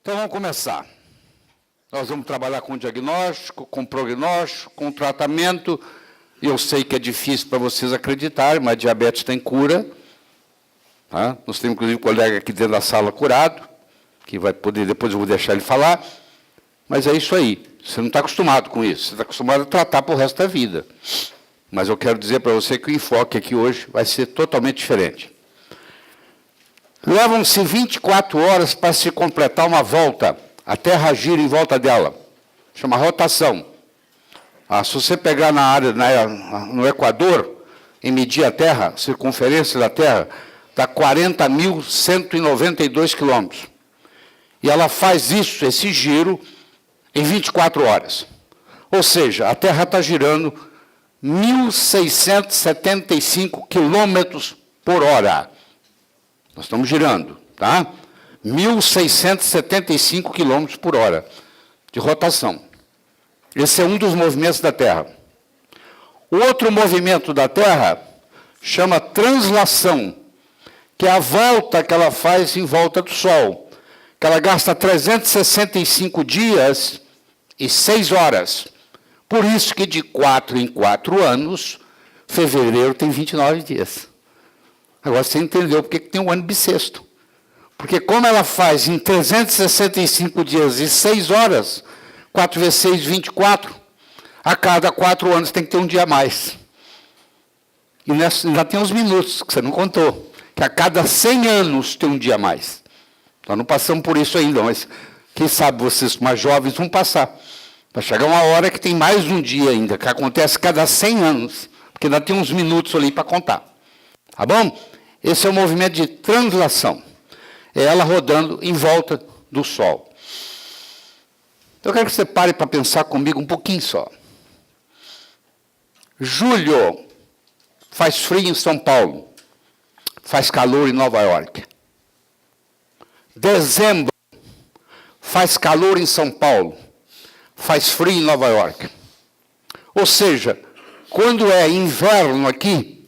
Então, vamos começar. Nós vamos trabalhar com diagnóstico, com prognóstico, com tratamento. Eu sei que é difícil para vocês acreditarem, mas diabetes tem cura. Tá? Nós temos, inclusive, um colega aqui dentro da sala curado, que vai poder, depois eu vou deixar ele falar. Mas é isso aí. Você não está acostumado com isso. Você está acostumado a tratar para o resto da vida. Mas eu quero dizer para você que o enfoque aqui hoje vai ser totalmente diferente. Levam-se 24 horas para se completar uma volta. A Terra gira em volta dela. Chama rotação. Se você pegar na área, no Equador, e medir a Terra, a circunferência da Terra, está 40.192 quilômetros. E ela faz isso, esse giro, em 24 horas. Ou seja, a Terra está girando 1.675 quilômetros por hora. Nós estamos girando, tá? 1.675 quilômetros por hora de rotação. Esse é um dos movimentos da Terra. O outro movimento da Terra chama translação, que é a volta que ela faz em volta do Sol, que ela gasta 365 dias e 6 horas. Por isso que de 4 em 4 anos, fevereiro tem 29 dias. Agora você entendeu porque tem um ano bissexto. Porque como ela faz em 365 dias e 6 horas, 4 vezes 6, 24, a cada 4 anos tem que ter um dia a mais. E ainda tem uns minutos, que você não contou, que a cada 100 anos tem um dia a mais. Nós não passamos por isso ainda, mas quem sabe vocês mais jovens vão passar. Vai chegar uma hora que tem mais um dia ainda, que acontece cada 100 anos, porque ainda tem uns minutos ali para contar. Tá bom? Esse é o movimento de translação. É ela rodando em volta do Sol. Eu quero que você pare para pensar comigo um pouquinho só. Julho faz frio em São Paulo. Faz calor em Nova York. Dezembro faz calor em São Paulo. Faz frio em Nova York. Ou seja, quando é inverno aqui,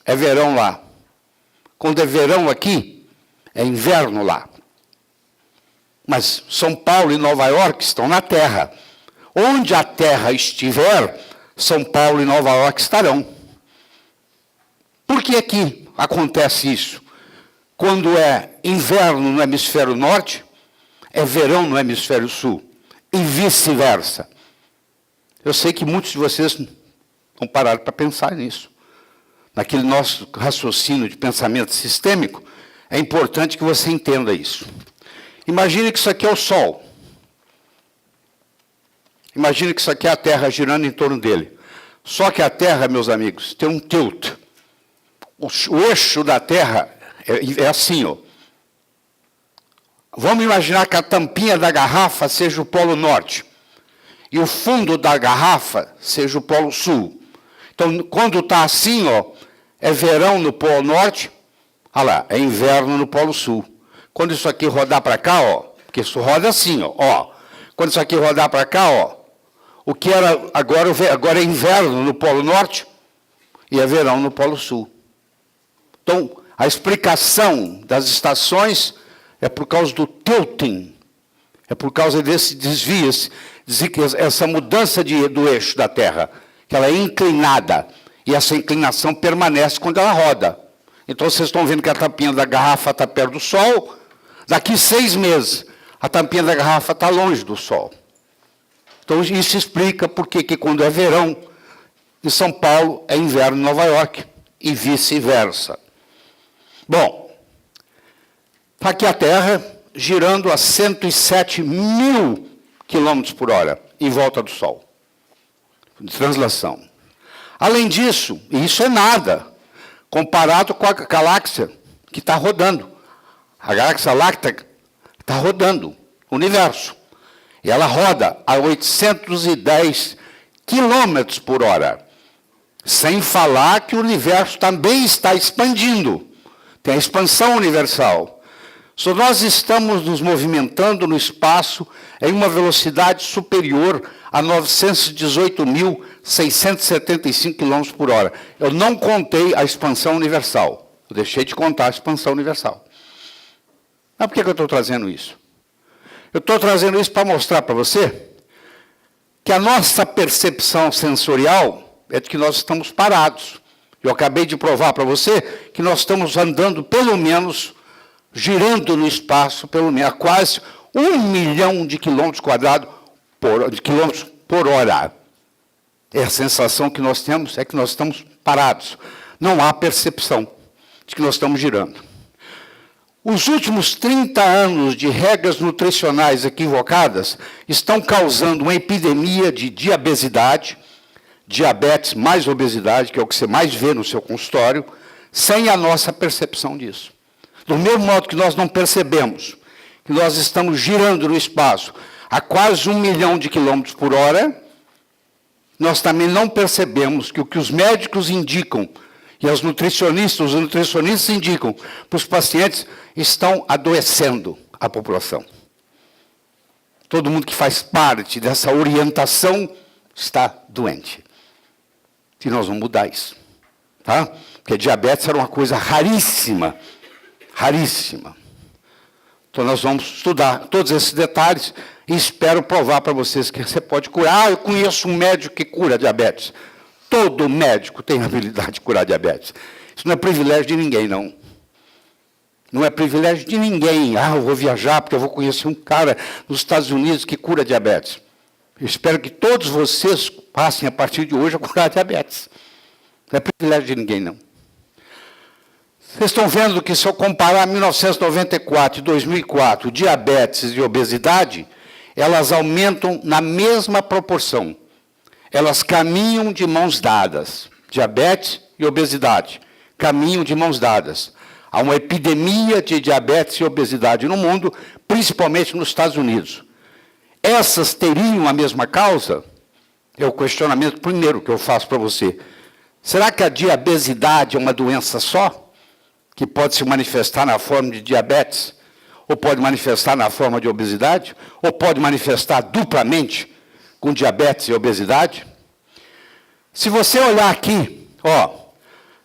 é verão lá. Quando é verão aqui, é inverno lá. Mas São Paulo e Nova York estão na Terra. Onde a Terra estiver, São Paulo e Nova York estarão. Por que aqui acontece isso? Quando é inverno no hemisfério norte, é verão no hemisfério sul. E vice-versa. Eu sei que muitos de vocês não pararam para pensar nisso. Naquele nosso raciocínio de pensamento sistêmico, é importante que você entenda isso. Imagine que isso aqui é o Sol. Imagine que isso aqui é a Terra girando em torno dele. Só que a Terra, meus amigos, tem um tilt. O eixo da Terra é assim, ó. Vamos imaginar que a tampinha da garrafa seja o Polo Norte. E o fundo da garrafa seja o Polo Sul. Então, quando está assim, ó, é verão no Polo Norte, olha lá, é inverno no Polo Sul. Quando isso aqui rodar para cá, ó, porque isso roda assim, ó, quando isso aqui rodar para cá, ó, o que era agora é inverno no Polo Norte e é verão no Polo Sul. Então, a explicação das estações é por causa do tilting, é por causa desse desvio, essa mudança do eixo da Terra, que ela é inclinada, e essa inclinação permanece quando ela roda. Então, vocês estão vendo que a tampinha da garrafa está perto do Sol, daqui 6 meses, a tampinha da garrafa está longe do Sol. Então, isso explica por que quando é verão em São Paulo, é inverno em Nova York, e vice-versa. Bom, está aqui a Terra girando a 107 mil quilômetros por hora em volta do Sol. De translação. Além disso, e isso é nada, comparado com a galáxia que está rodando. A galáxia láctea está rodando, o universo. E ela roda a 810 quilômetros por hora. Sem falar que o universo também está expandindo. Tem a expansão universal. Se nós estamos nos movimentando no espaço em uma velocidade superior a 918.675 km por hora. Eu não contei a expansão universal. Eu deixei de contar a expansão universal. Mas por que eu estou trazendo isso? Eu estou trazendo isso para mostrar para você que a nossa percepção sensorial é de que nós estamos parados. Eu acabei de provar para você que nós estamos andando, pelo menos, girando no espaço, pelo menos, a quase 1 milhão de quilômetros quadrados por hora. É a sensação que nós temos, é que nós estamos parados. Não há percepção de que nós estamos girando. Os últimos 30 anos de regras nutricionais equivocadas estão causando uma epidemia de diabetes, diabetes mais obesidade, que é o que você mais vê no seu consultório, sem a nossa percepção disso. Do mesmo modo que nós não percebemos que nós estamos girando no espaço a quase 1 milhão de quilômetros por hora, nós também não percebemos que o que os médicos indicam e os nutricionistas indicam para os pacientes estão adoecendo a população. Todo mundo que faz parte dessa orientação está doente. E nós vamos mudar isso. Tá? Porque diabetes era uma coisa raríssima. Raríssima. Então nós vamos estudar todos esses detalhes e espero provar para vocês que você pode curar. Ah, eu conheço um médico que cura diabetes. Todo médico tem a habilidade de curar diabetes. Isso não é privilégio de ninguém, não. Não é privilégio de ninguém. Ah, eu vou viajar porque eu vou conhecer um cara nos Estados Unidos que cura diabetes. Eu espero que todos vocês passem a partir de hoje a curar diabetes. Não é privilégio de ninguém, não. Vocês estão vendo que se eu comparar 1994 e 2004, diabetes e obesidade, elas aumentam na mesma proporção. Elas caminham de mãos dadas. Diabetes e obesidade caminham de mãos dadas. Há uma epidemia de diabetes e obesidade no mundo, principalmente nos Estados Unidos. Essas teriam a mesma causa? É o questionamento primeiro que eu faço para você. Será que a diabesidade é uma doença só? Que pode se manifestar na forma de diabetes? Ou pode manifestar na forma de obesidade? Ou pode manifestar duplamente com diabetes e obesidade? Se você olhar aqui, ó,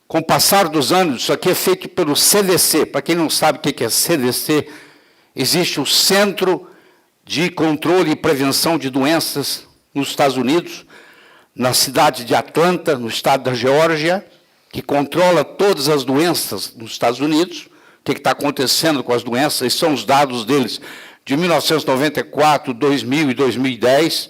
com o passar dos anos, isso aqui é feito pelo CDC. Para quem não sabe o que é CDC, existe o Centro de Controle e Prevenção de Doenças nos Estados Unidos, na cidade de Atlanta, no estado da Geórgia, que controla todas as doenças nos Estados Unidos. O que está acontecendo com as doenças? Esses são os dados deles de 1994, 2000 e 2010.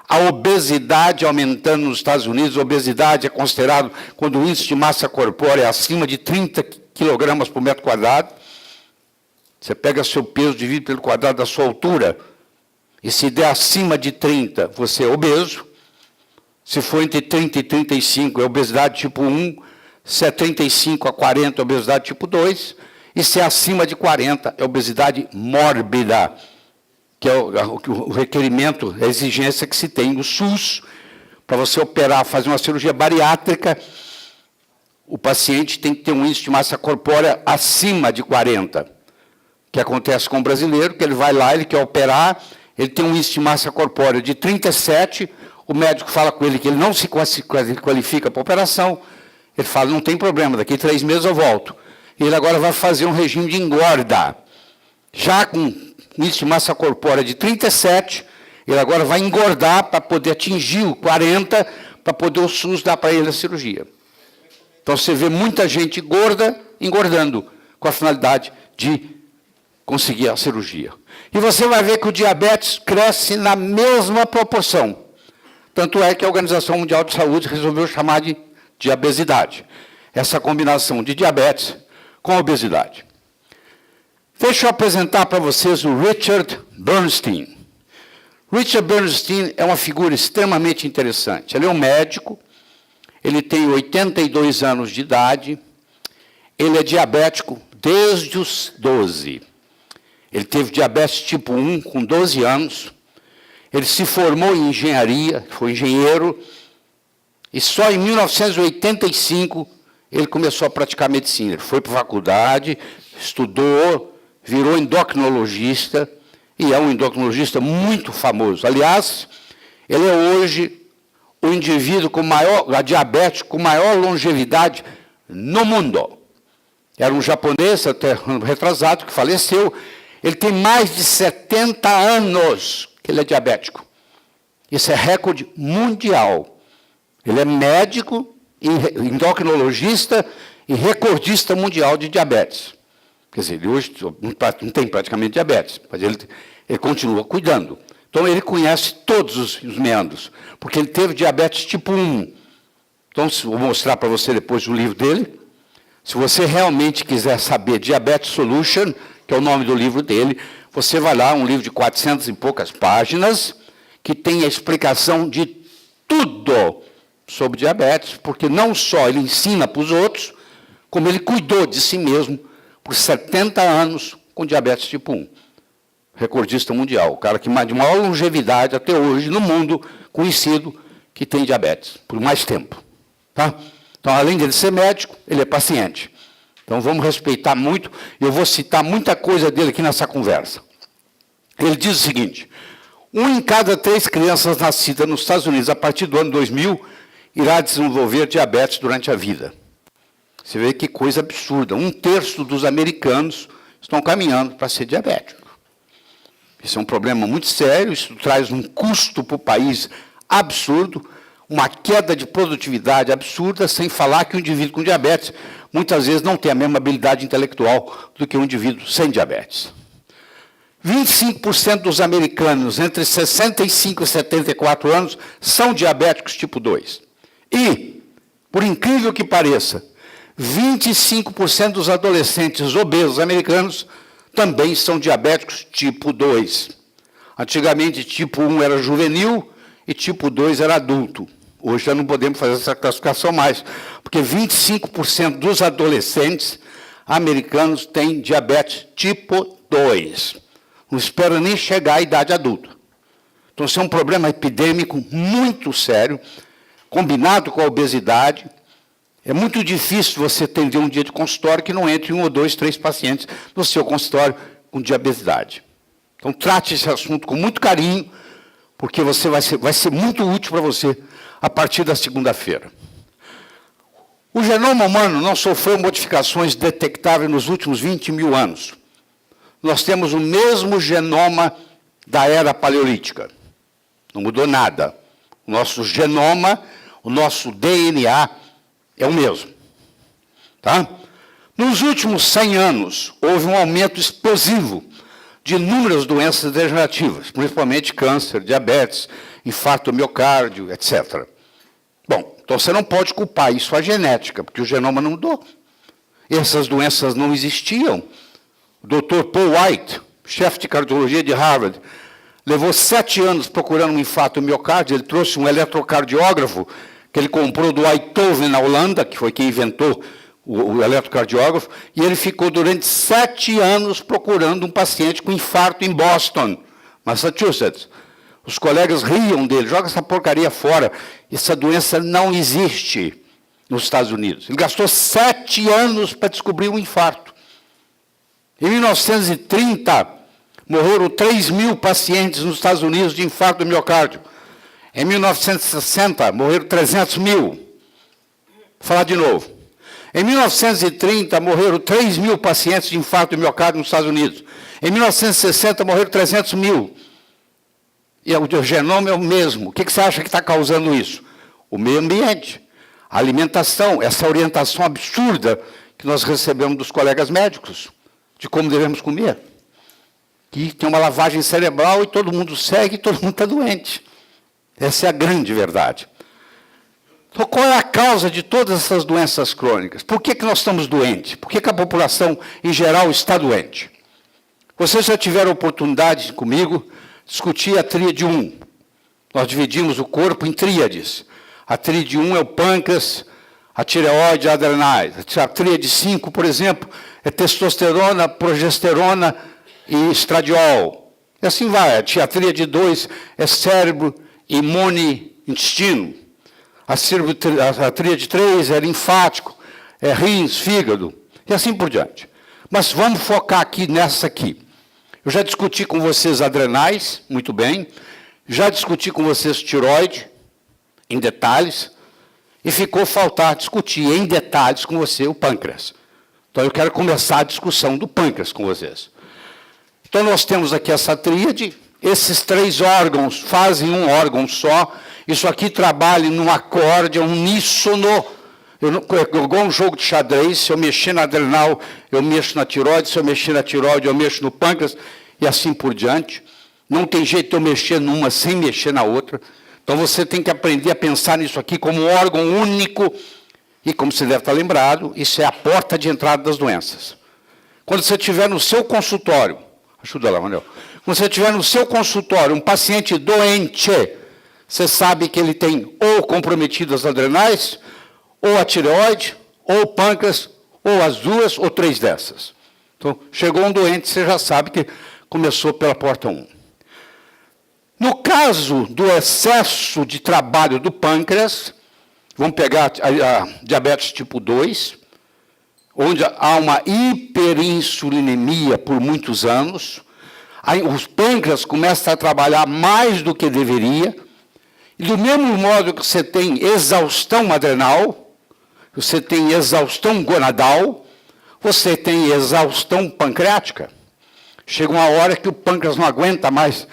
A obesidade aumentando nos Estados Unidos. A obesidade é considerado quando o índice de massa corpórea é acima de 30 quilogramas por metro quadrado. Você pega seu peso, divide pelo quadrado da sua altura, e se der acima de 30, você é obeso. Se for entre 30 e 35, é obesidade tipo 1. Se é 35 a 40, é obesidade tipo 2. E se é acima de 40, é obesidade mórbida, que é o requerimento, a exigência que se tem no SUS, para você operar, fazer uma cirurgia bariátrica, o paciente tem que ter um índice de massa corpórea acima de 40. O que acontece com o brasileiro, que ele vai lá, ele quer operar, ele tem um índice de massa corpórea de 37, o médico fala com ele que ele não se qualifica para a operação, ele fala, não tem problema, daqui a 3 meses eu volto. E ele agora vai fazer um regime de engorda. Já com índice de massa corpórea de 37, ele agora vai engordar para poder atingir o 40, para poder o SUS dar para ele a cirurgia. Então você vê muita gente gorda, engordando, com a finalidade de conseguir a cirurgia. E você vai ver que o diabetes cresce na mesma proporção. Tanto é que a Organização Mundial de Saúde resolveu chamar de diabesidade. Essa combinação de diabetes com obesidade. Deixa eu apresentar para vocês o Richard Bernstein. Richard Bernstein é uma figura extremamente interessante. Ele é um médico, ele tem 82 anos de idade, ele é diabético desde os 12. Ele teve diabetes tipo 1 com 12 anos, ele se formou em engenharia, foi engenheiro, e só em 1985 ele começou a praticar medicina. Ele foi para a faculdade, estudou, virou endocrinologista, e é um endocrinologista muito famoso. Aliás, ele é hoje o indivíduo com maior, a diabético com maior longevidade no mundo. Era um japonês, até retrasado, que faleceu. Ele tem mais de 70 anos que ele é diabético. Isso é recorde mundial. Ele é médico, endocrinologista e recordista mundial de diabetes. Quer dizer, ele hoje não tem praticamente diabetes, mas ele continua cuidando. Então, ele conhece todos os meandros, porque ele teve diabetes tipo 1. Então, vou mostrar para você depois o livro dele. Se você realmente quiser saber Diabetes Solution, que é o nome do livro dele, você vai lá, um livro de 400 e poucas páginas, que tem a explicação de tudo sobre diabetes, porque não só ele ensina para os outros, como ele cuidou de si mesmo por 70 anos com diabetes tipo 1. Recordista mundial, o cara que de maior longevidade até hoje no mundo, conhecido, que tem diabetes, por mais tempo. Tá? Então, além de ele ser médico, ele é paciente. Então, vamos respeitar muito. Eu vou citar muita coisa dele aqui nessa conversa. Ele diz o seguinte: 1 em cada 3 crianças nascidas nos Estados Unidos, a partir do ano 2000, irá desenvolver diabetes durante a vida. Você vê que coisa absurda. 1/3 dos americanos estão caminhando para ser diabético. Isso é um problema muito sério, isso traz um custo para o país absurdo, uma queda de produtividade absurda, sem falar que o indivíduo com diabetes muitas vezes não tem a mesma habilidade intelectual do que um indivíduo sem diabetes. 25% dos americanos entre 65 e 74 anos são diabéticos tipo 2. E, por incrível que pareça, 25% dos adolescentes obesos americanos também são diabéticos tipo 2. Antigamente, tipo 1 era juvenil e tipo 2 era adulto. Hoje já não podemos fazer essa classificação mais, porque 25% dos adolescentes americanos têm diabetes tipo 2. Não espera nem chegar à idade adulta. Então, isso é um problema epidêmico muito sério, combinado com a obesidade. É muito difícil você atender um dia de consultório que não entre 1 ou 2, 3 pacientes no seu consultório com diabetes. Então, trate esse assunto com muito carinho, porque você vai ser muito útil para você a partir da segunda-feira. O genoma humano não sofreu modificações detectáveis nos últimos 20 mil anos. Nós temos o mesmo genoma da era paleolítica. Não mudou nada. O nosso genoma, o nosso DNA é o mesmo. Tá? Nos últimos 100 anos, houve um aumento explosivo de inúmeras doenças degenerativas, principalmente câncer, diabetes, infarto do miocárdio, etc. Bom, então você não pode culpar isso à genética, porque o genoma não mudou. Essas doenças não existiam. O Dr. Paul White, chefe de cardiologia de Harvard, levou 7 anos procurando um infarto do miocárdio. Ele trouxe um eletrocardiógrafo que ele comprou do Eindhoven, na Holanda, que foi quem inventou o eletrocardiógrafo, e ele ficou durante 7 anos procurando um paciente com infarto em Boston, Massachusetts. Os colegas riam dele: joga essa porcaria fora, essa doença não existe nos Estados Unidos. Ele gastou 7 anos para descobrir um infarto. Em 1930, morreram 3.000 pacientes nos Estados Unidos de infarto do miocárdio. Em 1960, morreram 300.000. Vou falar de novo. Em 1930, morreram 3.000 pacientes de infarto do miocárdio nos Estados Unidos. Em 1960, morreram 300.000. E o genoma é o mesmo. O que você acha que está causando isso? O meio ambiente, a alimentação, essa orientação absurda que nós recebemos dos colegas médicos, de como devemos comer. Que tem uma lavagem cerebral e todo mundo segue e todo mundo está doente. Essa é a grande verdade. Então, qual é a causa de todas essas doenças crônicas? Por que nós estamos doentes? Por que a população, em geral, está doente? Vocês já tiveram oportunidade comigo discutir a tríade 1. Nós dividimos o corpo em tríades. A tríade 1 é o pâncreas, a tireoide e a adrenais. A tríade 5, por exemplo, é testosterona, progesterona e estradiol. E assim vai. A tríade 2 é cérebro, imune, intestino. A tríade 3 é linfático, é rins, fígado, e assim por diante. Mas vamos focar aqui nessa aqui. Eu já discuti com vocês adrenais, muito bem. Já discuti com vocês tireoide, em detalhes. E ficou faltar discutir em detalhes com você o pâncreas. Então eu quero começar a discussão do pâncreas com vocês. Então, nós temos aqui essa tríade, esses 3 órgãos fazem um órgão só, isso aqui trabalha num acorde, é um uníssono, igual um jogo de xadrez, se eu mexer na adrenal, eu mexo na tireoide, se eu mexer na tireoide, eu mexo no pâncreas, e assim por diante. Não tem jeito de eu mexer numa sem mexer na outra. Então, você tem que aprender a pensar nisso aqui como um órgão único, e como você deve estar lembrado, isso é a porta de entrada das doenças. Quando você estiver no seu consultório, ajuda lá, Manuel. Quando você estiver no seu consultório, um paciente doente, você sabe que ele tem ou comprometidas adrenais, ou a tireoide, ou o pâncreas, ou as 2 ou 3 dessas. Então, chegou um doente, você já sabe que começou pela porta 1. No caso do excesso de trabalho do pâncreas, vamos pegar a diabetes tipo 2, onde há uma hiperinsulinemia por muitos anos, aí os pâncreas começam a trabalhar mais do que deveria, e do mesmo modo que você tem exaustão adrenal, você tem exaustão gonadal, você tem exaustão pancreática. Chega uma hora que o pâncreas não aguenta mais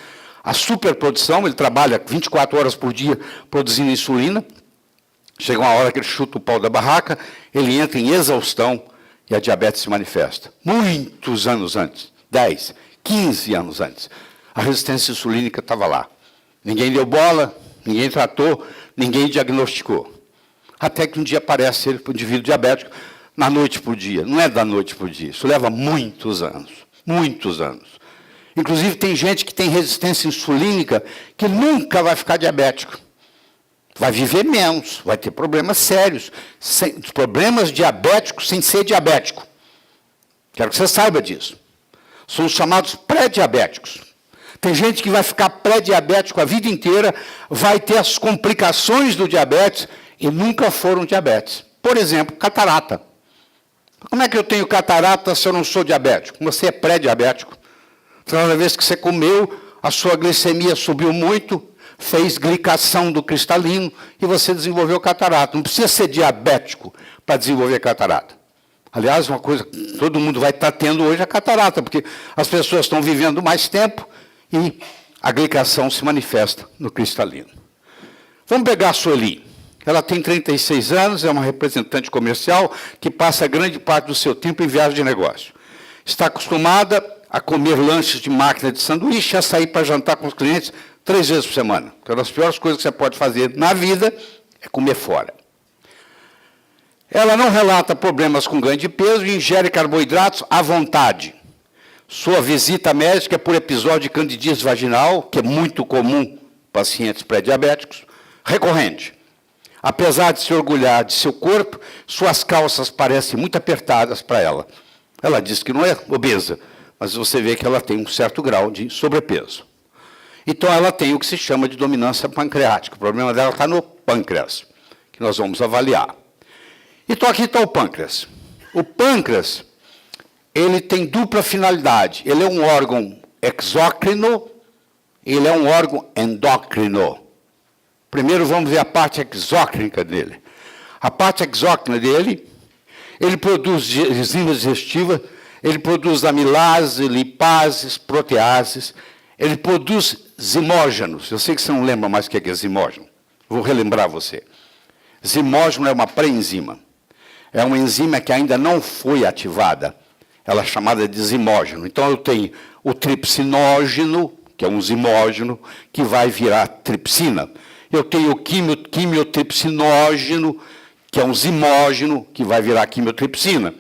a superprodução, ele trabalha 24 horas por dia produzindo insulina, chega uma hora que ele chuta o pau da barraca, ele entra em exaustão e a diabetes se manifesta. Muitos anos antes, 10, 15 anos antes, a resistência insulínica estava lá. Ninguém deu bola, ninguém tratou, ninguém diagnosticou. Até que um dia aparece ele para o indivíduo diabético, na noite por dia. Não é da noite por dia, isso leva muitos anos. Muitos anos. Inclusive, tem gente que tem resistência insulínica que nunca vai ficar diabético. Vai viver menos, vai ter problemas sérios, problemas diabéticos sem ser diabético. Quero que você saiba disso. São os chamados pré-diabéticos. Tem gente que vai ficar pré-diabético a vida inteira, vai ter as complicações do diabetes e nunca foram diabetes. Por exemplo, catarata. Como é que eu tenho catarata se eu não sou diabético? Você é pré-diabético. Cada vez que você comeu, a sua glicemia subiu muito, fez glicação do cristalino e você desenvolveu catarata. Não precisa ser diabético para desenvolver catarata. Aliás, uma coisa que todo mundo vai estar tendo hoje é a catarata, porque as pessoas estão vivendo mais tempo e a glicação se manifesta no cristalino. Vamos pegar a Sueli. Ela tem 36 anos, é uma representante comercial que passa grande parte do seu tempo em viagem de negócio. Está acostumada a comer lanches de máquina de sanduíche, a sair para jantar com os clientes 3 vezes por semana. Porque uma das piores coisas que você pode fazer na vida é comer fora. Ela não relata problemas com ganho de peso e ingere carboidratos à vontade. Sua visita médica é por episódio de candidíase vaginal, que é muito comum em pacientes pré-diabéticos, recorrente. Apesar de se orgulhar de seu corpo, suas calças parecem muito apertadas para ela. Ela diz que não é obesa, mas você vê que ela tem um certo grau de sobrepeso. Então, ela tem o que se chama de dominância pancreática. O problema dela está no pâncreas, que nós vamos avaliar. Então, aqui está o pâncreas. O pâncreas, ele tem dupla finalidade. Ele é um órgão exócrino, ele é um órgão endócrino. Primeiro, vamos ver a parte exócrina dele. A parte exócrina dele, ele produz enzimas digestivas, ele produz amilase, lipases, proteases, ele produz zimógenos. Eu sei que você não lembra mais o que é zimógeno. Vou relembrar você. Zimógeno é uma pré-enzima. É uma enzima que ainda não foi ativada. Ela é chamada de zimógeno. Então, eu tenho o tripsinógeno, que é um zimógeno, que vai virar tripsina. Eu tenho o quimiotripsinógeno, que é um zimógeno, que vai virar quimiotripsina.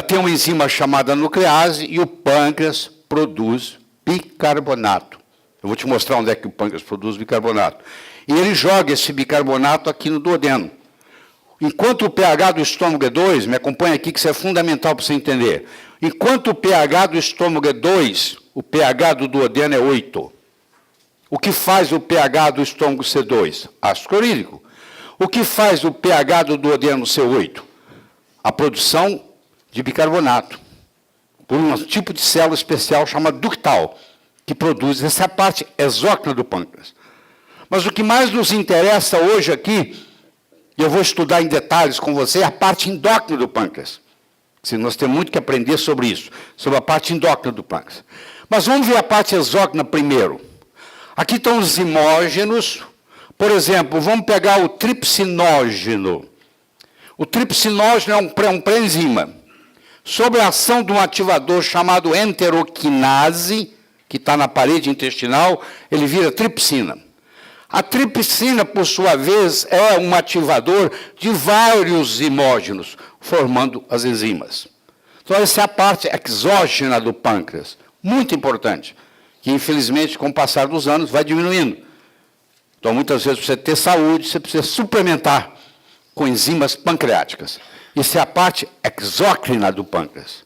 Tem uma enzima chamada nuclease e o pâncreas produz bicarbonato. Eu vou te mostrar onde é que o pâncreas produz bicarbonato. E ele joga esse bicarbonato aqui no duodeno. Enquanto o pH do estômago é 2, me acompanha aqui que isso é fundamental para você entender. Enquanto o pH do estômago é 2, o pH do duodeno é 8. O que faz o pH do estômago ser 2? Ácido clorídrico. O que faz o pH do duodeno ser 8? A produção de bicarbonato, por um tipo de célula especial chamada ductal, que produz essa parte exócrina do pâncreas. Mas o que mais nos interessa hoje aqui, e eu vou estudar em detalhes com você, é a parte endócrina do pâncreas. Nós temos muito que aprender sobre isso, sobre a parte endócrina do pâncreas. Mas vamos ver a parte exócrina primeiro. Aqui estão os zimógenos. Por exemplo, vamos pegar o tripsinógeno. O tripsinógeno é um pré-enzima. Sob a ação de um ativador chamado enteroquinase, que está na parede intestinal, ele vira tripsina. A tripsina, por sua vez, é um ativador de vários zimógenos, formando as enzimas. Então, essa é a parte exógena do pâncreas, muito importante, que, infelizmente, com o passar dos anos, vai diminuindo. Então, muitas vezes, para você ter saúde, você precisa suplementar com enzimas pancreáticas. Isso é a parte exócrina do pâncreas.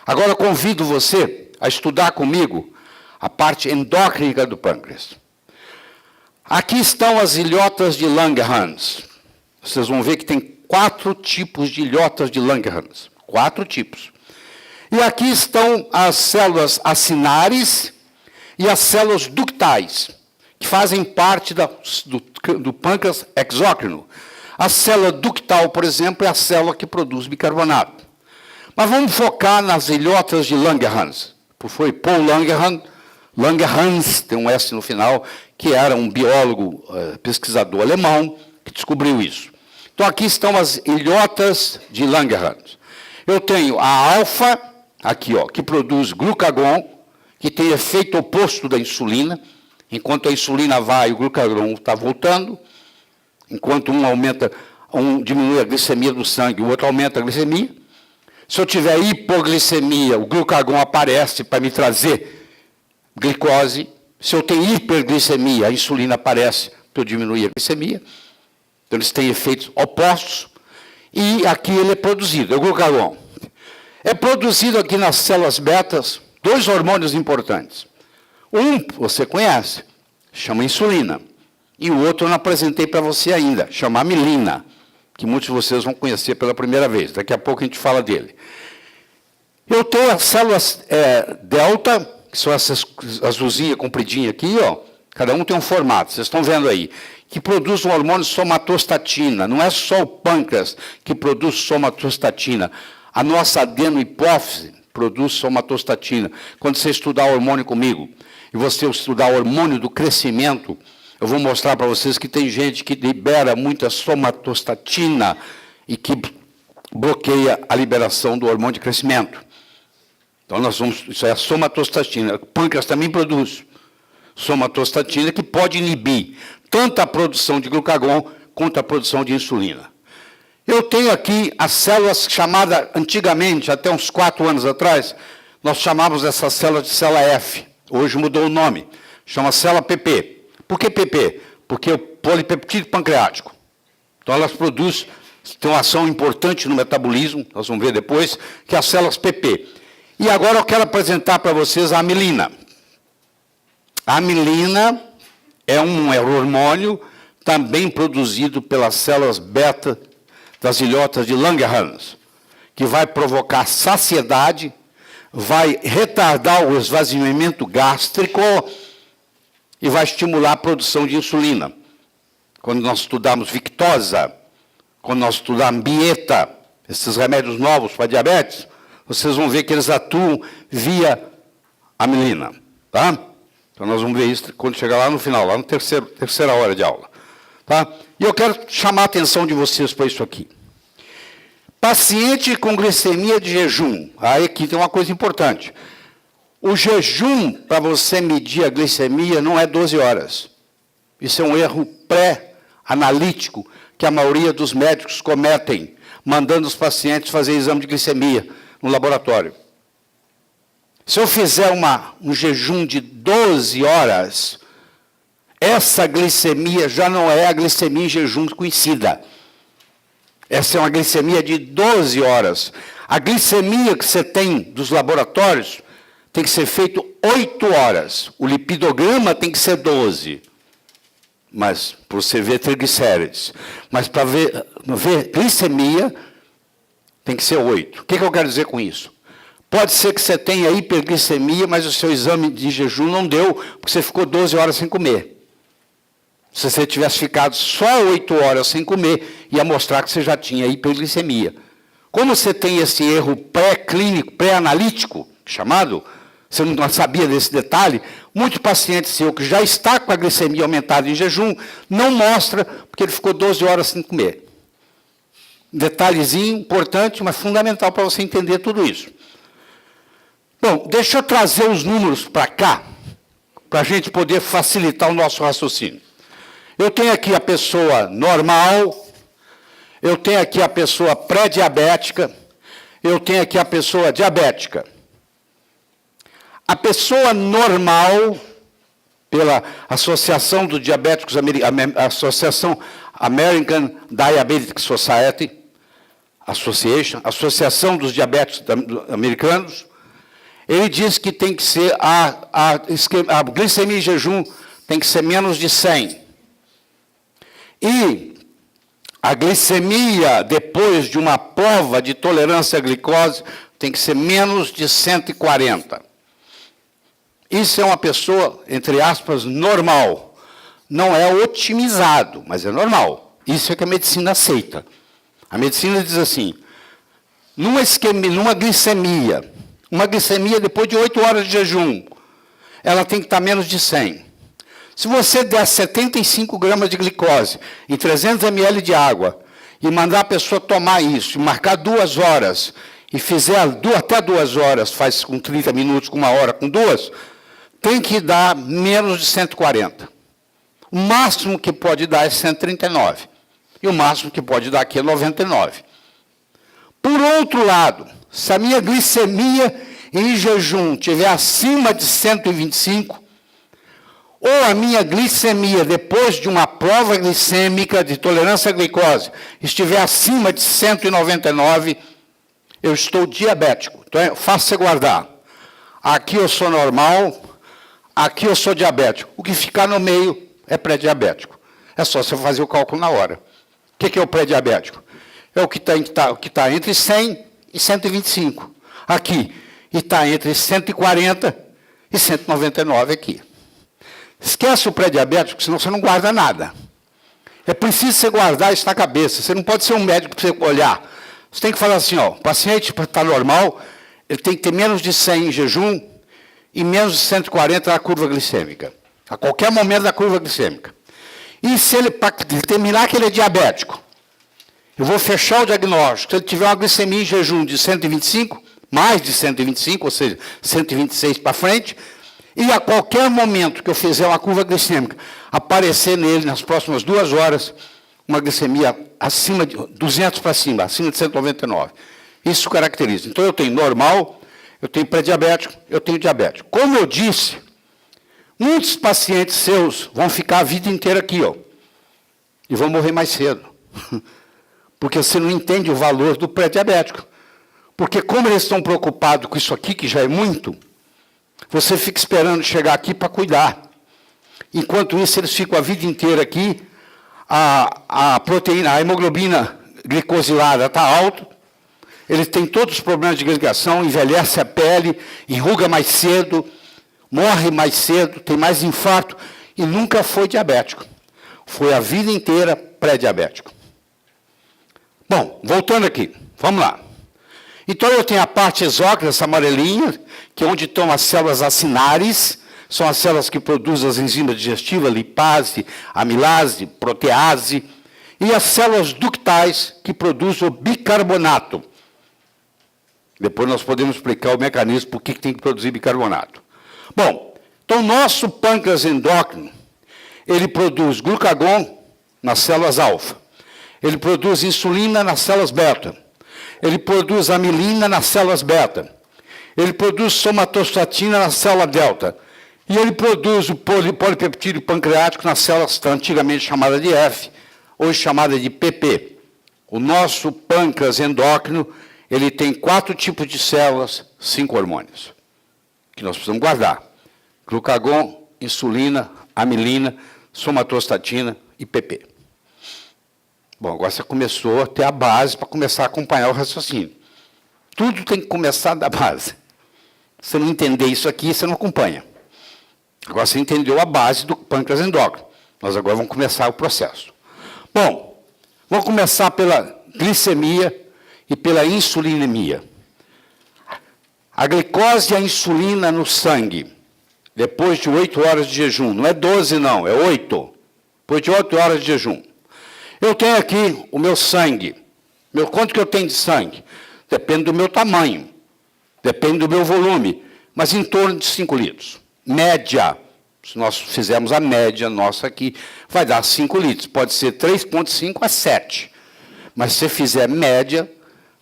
Agora, convido você a estudar comigo a parte endócrina do pâncreas. Aqui estão as ilhotas de Langerhans. Vocês vão ver que tem 4 tipos de ilhotas de Langerhans. 4 tipos. E aqui estão as células acinares e as células ductais, que fazem parte do pâncreas exócrino. A célula ductal, por exemplo, é a célula que produz bicarbonato. Mas vamos focar nas ilhotas de Langerhans. Foi Paul Langerhans, tem um S no final, que era um biólogo, pesquisador alemão, que descobriu isso. Então, aqui estão as ilhotas de Langerhans. Eu tenho a alfa, aqui, ó, que produz glucagon, que tem efeito oposto da insulina. Enquanto a insulina vai, o glucagon está voltando. Enquanto um diminui a glicemia do sangue, o outro aumenta a glicemia. Se eu tiver hipoglicemia, o glucagon aparece para me trazer glicose. Se eu tenho hiperglicemia, a insulina aparece para eu diminuir a glicemia. Então, eles têm efeitos opostos. E aqui ele é produzido, é o glucagon. É produzido aqui nas células betas 2 hormônios importantes. Um, você conhece, chama insulina. E o outro eu não apresentei para você ainda, chama amilina, que muitos de vocês vão conhecer pela primeira vez. Daqui a pouco a gente fala dele. Eu tenho as células delta, que são essas azulzinhas compridinhas aqui, ó. Cada um tem um formato, vocês estão vendo aí, que produz o hormônio somatostatina. Não é só o pâncreas que produz somatostatina. A nossa adenohipófise produz somatostatina. Quando você estudar o hormônio comigo, e você estudar o hormônio do crescimento, eu vou mostrar para vocês que tem gente que libera muita somatostatina e que bloqueia a liberação do hormônio de crescimento. Então, isso é a somatostatina. O pâncreas também produz somatostatina, que pode inibir tanto a produção de glucagon quanto a produção de insulina. Eu tenho aqui as células chamadas, antigamente, até uns 4 anos atrás, nós chamávamos essas células de célula F. Hoje mudou o nome. Chama célula PP. Por que PP? Porque é o polipeptídeo pancreático. Então, elas produzem, tem uma ação importante no metabolismo, nós vamos ver depois, que é as células PP. E agora eu quero apresentar para vocês a amilina. A amilina é um hormônio também produzido pelas células beta das ilhotas de Langerhans, que vai provocar saciedade, vai retardar o esvaziamento gástrico e vai estimular a produção de insulina. Quando nós estudamos Victoza, quando nós estudamos Bieta, esses remédios novos para diabetes, vocês vão ver que eles atuam via amilina. Tá? Então, nós vamos ver isso quando chegar lá no final, lá na terceira hora de aula. Tá? E eu quero chamar a atenção de vocês para isso aqui. Paciente com glicemia de jejum. Aí aqui tem uma coisa importante. O jejum, para você medir a glicemia, não é 12 horas. Isso é um erro pré-analítico que a maioria dos médicos cometem, mandando os pacientes fazer exame de glicemia no laboratório. Se eu fizer um jejum de 12 horas, essa glicemia já não é a glicemia em jejum conhecida. Essa é uma glicemia de 12 horas. A glicemia que você tem dos laboratórios tem que ser feito 8 horas. O lipidograma tem que ser 12. Mas, para você ver triglicérides. Mas, para ver glicemia, tem que ser 8. O que eu quero dizer com isso? Pode ser que você tenha hiperglicemia, mas o seu exame de jejum não deu, porque você ficou 12 horas sem comer. Se você tivesse ficado só 8 horas sem comer, ia mostrar que você já tinha hiperglicemia. Como você tem esse erro pré-clínico, pré-analítico, chamado, você não sabia desse detalhe, muitos pacientes seus que já está com a glicemia aumentada em jejum, não mostra, porque ele ficou 12 horas sem comer. Detalhezinho importante, mas fundamental para você entender tudo isso. Bom, deixa eu trazer os números para cá, para a gente poder facilitar o nosso raciocínio. Eu tenho aqui a pessoa normal, eu tenho aqui a pessoa pré-diabética, eu tenho aqui a pessoa diabética. A pessoa normal, pela Associação dos Diabéticos, Associação American Diabetic Society, Associação dos Diabéticos Americanos, ele diz que tem que ser a glicemia em jejum tem que ser menos de 100. E a glicemia, depois de uma prova de tolerância à glicose, tem que ser menos de 140. Isso é uma pessoa, entre aspas, normal. Não é otimizado, mas é normal. Isso é que a medicina aceita. A medicina diz assim, numa glicemia, uma glicemia depois de 8 horas de jejum, ela tem que estar menos de 100. Se você der 75 gramas de glicose em 300 ml de água e mandar a pessoa tomar isso, e marcar 2 horas, e fizer até 2 horas, faz com 30 minutos, com 1 hora, com 2, tem que dar menos de 140. O máximo que pode dar é 139. E o máximo que pode dar aqui é 99. Por outro lado, se a minha glicemia em jejum estiver acima de 125, ou a minha glicemia, depois de uma prova glicêmica de tolerância à glicose, estiver acima de 199, eu estou diabético. Então, é fácil você guardar. Aqui eu sou normal, aqui eu sou diabético. O que ficar no meio é pré-diabético. É só você fazer o cálculo na hora. O que é o pré-diabético? É o que está entre 100 e 125. Aqui. E está entre 140 e 199 aqui. Esquece o pré-diabético, senão você não guarda nada. É preciso você guardar isso na cabeça. Você não pode ser um médico para você olhar. Você tem que falar assim, ó, o paciente para estar normal, ele tem que ter menos de 100 em jejum e menos de 140 na curva glicêmica. A qualquer momento da curva glicêmica. E se ele, para determinar que ele é diabético, eu vou fechar o diagnóstico. Se ele tiver uma glicemia em jejum de 125, mais de 125, ou seja, 126 para frente, e a qualquer momento que eu fizer uma curva glicêmica, aparecer nele, nas próximas 2 horas, uma glicemia acima de 200 para cima, acima de 199. Isso caracteriza. Então, eu tenho normal, eu tenho pré-diabético, eu tenho diabético. Como eu disse, muitos pacientes seus vão ficar a vida inteira aqui, ó, e vão morrer mais cedo. Porque você não entende o valor do pré-diabético. Porque como eles estão preocupados com isso aqui, que já é muito, você fica esperando chegar aqui para cuidar. Enquanto isso, eles ficam a vida inteira aqui, a proteína, a hemoglobina glicosilada está alta, eles têm todos os problemas de glicose, envelhece a pele, enruga mais cedo, morre mais cedo, tem mais infarto, e nunca foi diabético. Foi a vida inteira pré-diabético. Bom, voltando aqui, vamos lá. Então, eu tenho a parte exócrina, essa amarelinha, que é onde estão as células acinares, são as células que produzem as enzimas digestivas, lipase, amilase, protease, e as células ductais, que produzem o bicarbonato. Depois nós podemos explicar o mecanismo por que tem que produzir bicarbonato. Bom, então o nosso pâncreas endócrino, ele produz glucagon nas células alfa, ele produz insulina nas células beta, ele produz amilina nas células beta, ele produz somatostatina na célula delta, e ele produz o polipeptídeo pancreático nas células antigamente chamadas de F, hoje chamada de PP. O nosso pâncreas endócrino, ele tem 4 tipos de células, 5 hormônios, que nós precisamos guardar. Glucagon, insulina, amilina, somatostatina e PP. Bom, agora você começou a ter a base para começar a acompanhar o raciocínio. Tudo tem que começar da base. Se você não entender isso aqui, você não acompanha. Agora você entendeu a base do pâncreas endócrino. Nós agora vamos começar o processo. Bom, vamos começar pela glicemia e pela insulinemia. A glicose e a insulina no sangue, depois de 8 horas de jejum, não é 12 não, é 8, depois de 8 horas de jejum. Eu tenho aqui o meu sangue, quanto que eu tenho de sangue? Depende do meu tamanho, depende do meu volume, mas em torno de 5 litros. Média, se nós fizermos a média nossa aqui, vai dar 5 litros, pode ser 3,5 a 7. Mas se você fizer média,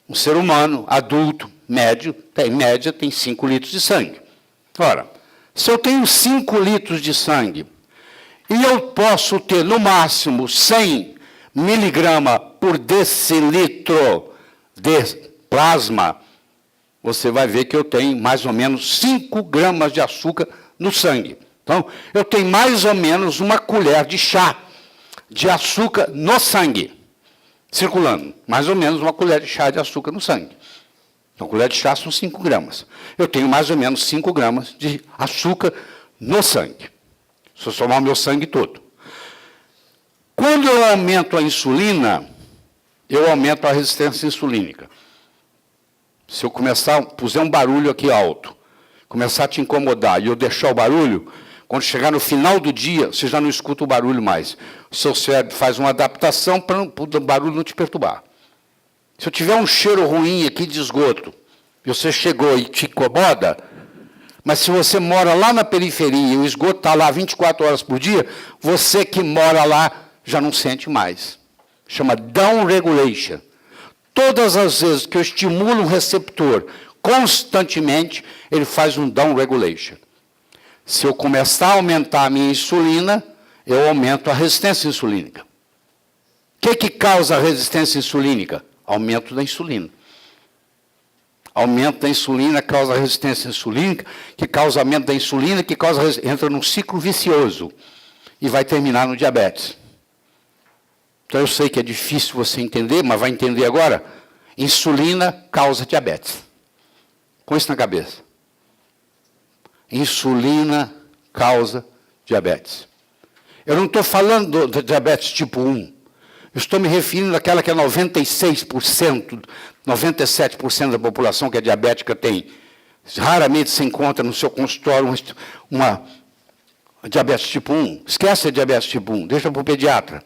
um ser humano, adulto, médio, tem 5 litros de sangue. Ora, se eu tenho 5 litros de sangue, e eu posso ter, no máximo, 100 miligramas por decilitro de plasma, você vai ver que eu tenho mais ou menos 5 gramas de açúcar no sangue. Então, eu tenho mais ou menos uma colher de chá de açúcar no sangue, circulando. Mais ou menos uma colher de chá de açúcar no sangue. Uma colher de chá são 5 gramas. Eu tenho mais ou menos 5 gramas de açúcar no sangue. Se eu somar o meu sangue todo. Quando eu aumento a insulina, eu aumento a resistência insulínica. Se eu puser um barulho aqui alto, começar a te incomodar e eu deixar o barulho, quando chegar no final do dia, você já não escuta o barulho mais. O seu cérebro faz uma adaptação para o barulho não te perturbar. Se eu tiver um cheiro ruim aqui de esgoto, e você chegou e te incomoda, mas se você mora lá na periferia e o esgoto está lá 24 horas por dia, você que mora lá já não sente mais. Chama down regulation. Todas as vezes que eu estimulo um receptor constantemente, ele faz um down regulation. Se eu começar a aumentar a minha insulina, eu aumento a resistência insulínica. O que causa a resistência insulínica? Aumento da insulina. Aumento da insulina causa resistência insulínica, que causa aumento da insulina, que entra num ciclo vicioso e vai terminar no diabetes. Então eu sei que é difícil você entender, mas vai entender agora. Insulina causa diabetes. Põe isso na cabeça. Insulina causa diabetes. Eu não estou falando do diabetes tipo 1. Eu estou me referindo àquela que é 96%, 97% da população que é diabética tem. Raramente se encontra no seu consultório uma diabetes tipo 1. Esquece a diabetes tipo 1, deixa para o pediatra.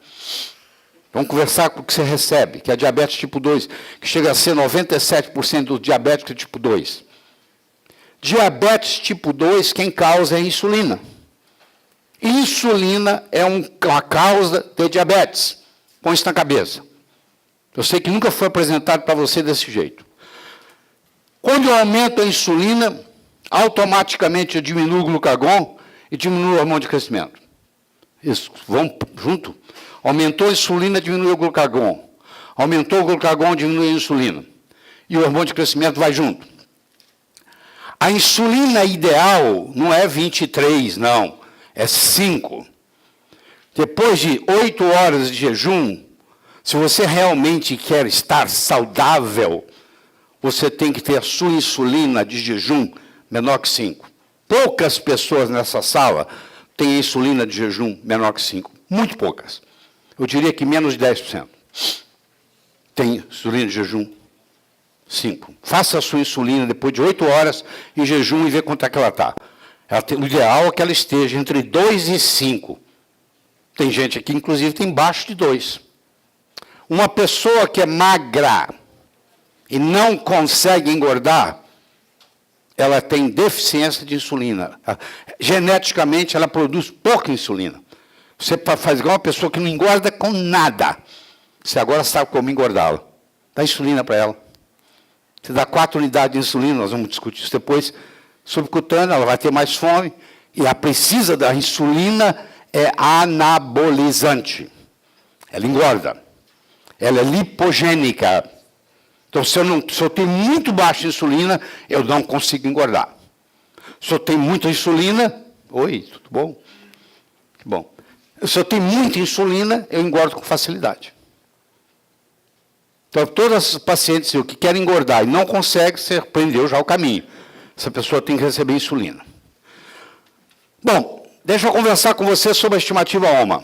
Vamos conversar com o que você recebe, que é a diabetes tipo 2, que chega a ser 97% dos diabéticos tipo 2. Diabetes tipo 2, quem causa é a insulina. Insulina é uma causa de diabetes. Põe isso na cabeça. Eu sei que nunca foi apresentado para você desse jeito. Quando eu aumento a insulina, automaticamente eu diminuo o glucagon e diminuo o hormônio de crescimento. Isso, vão junto. Aumentou a insulina, diminuiu o glucagon. Aumentou o glucagon, diminuiu a insulina. E o hormônio de crescimento vai junto. A insulina ideal não é 23, não. É 5. Depois de 8 horas de jejum, se você realmente quer estar saudável, você tem que ter a sua insulina de jejum menor que 5. Poucas pessoas nessa sala têm insulina de jejum menor que 5. Muito poucas. Eu diria que menos de 10%. Tem insulina de jejum 5. Faça a sua insulina depois de 8 horas em jejum e vê quanto é que ela está. O ideal é que ela esteja entre 2 e 5. Tem gente aqui, inclusive, tem embaixo de 2. Uma pessoa que é magra e não consegue engordar, ela tem deficiência de insulina. Geneticamente, ela produz pouca insulina. Você faz igual uma pessoa que não engorda com nada. Você agora sabe como engordá-la. Dá insulina para ela. Você dá 4 unidades de insulina, nós vamos discutir isso depois. Subcutânea, ela vai ter mais fome. E ela precisa da insulina, é anabolizante. Ela engorda. Ela é lipogênica. Então, se eu tenho muito baixa insulina, eu não consigo engordar. Se eu tenho muita insulina... Oi, tudo bom? Que bom. Se eu tenho muita insulina, eu engordo com facilidade. Então, todas as pacientes que querem engordar e não conseguem, você aprendeu já o caminho. Essa pessoa tem que receber insulina. Bom, deixa eu conversar com você sobre a estimativa OMA,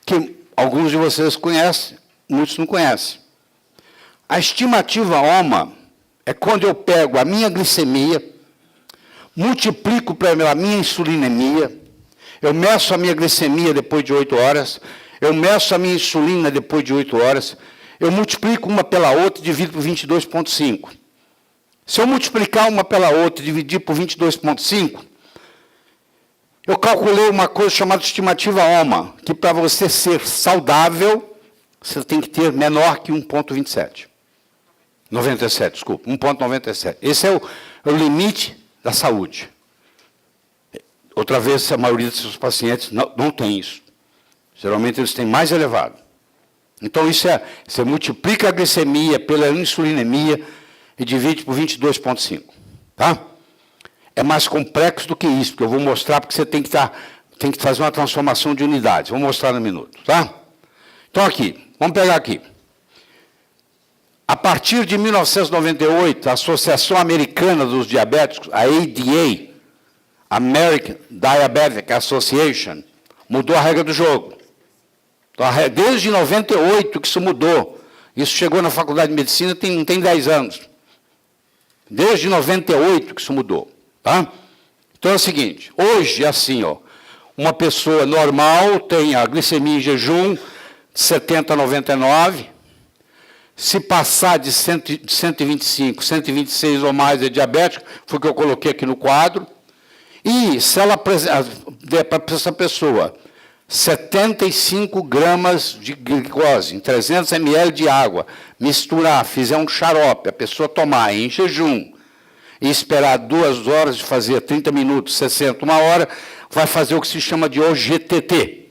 que alguns de vocês conhecem, muitos não conhecem. A estimativa OMA é quando eu pego a minha glicemia, multiplico pela minha insulinemia, eu meço a minha glicemia depois de 8 horas, eu meço a minha insulina depois de 8 horas, eu multiplico uma pela outra e divido por 22,5. Se eu multiplicar uma pela outra e dividir por 22,5, eu calculei uma coisa chamada estimativa OMA, que para você ser saudável, você tem que ter menor que 1,27. 97, desculpa, 1,97. Esse é o limite da saúde. Outra vez, a maioria dos seus pacientes não tem isso. Geralmente, eles têm mais elevado. Então, você multiplica a glicemia pela insulinemia e divide por 22,5. Tá? É mais complexo do que isso, porque eu vou mostrar, porque você tem que fazer uma transformação de unidades. Vou mostrar no minuto. Tá? Então, aqui, vamos pegar aqui. A partir de 1998, a Associação Americana dos Diabéticos, a ADA, American Diabetic Association, mudou a regra do jogo. Então, desde 98 que isso mudou. Isso chegou na Faculdade de Medicina, não tem 10 anos. Desde 98 que isso mudou. Tá? Então é o seguinte, hoje é assim, ó, uma pessoa normal tem a glicemia em jejum de 70 a 99, se passar de 125, 126 ou mais é diabético, foi o que eu coloquei aqui no quadro, e se ela der para essa pessoa 75 gramas de glicose em 300 ml de água, misturar, fizer um xarope, a pessoa tomar em jejum, e esperar 2 horas de fazer 30 minutos, 60, 1 hora, vai fazer o que se chama de OGTT,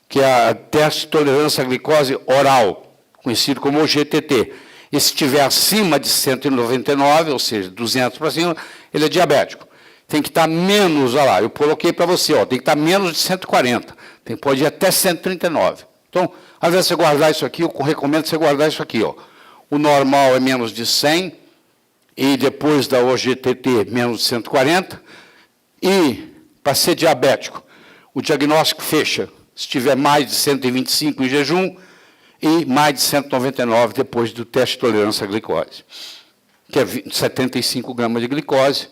que é a teste de tolerância à glicose oral, conhecido como OGTT. E se estiver acima de 199, ou seja, 200 para cima, ele é diabético. Tem que estar menos, olha lá, eu coloquei para você, ó, tem que estar menos de 140, pode ir até 139. Então, ao invés de você guardar isso aqui, eu recomendo você guardar isso aqui. Ó. O normal é menos de 100, e depois da OGTT, menos de 140. E, para ser diabético, o diagnóstico fecha se tiver mais de 125 em jejum e mais de 199 depois do teste de tolerância à glicose, que é 75 gramas de glicose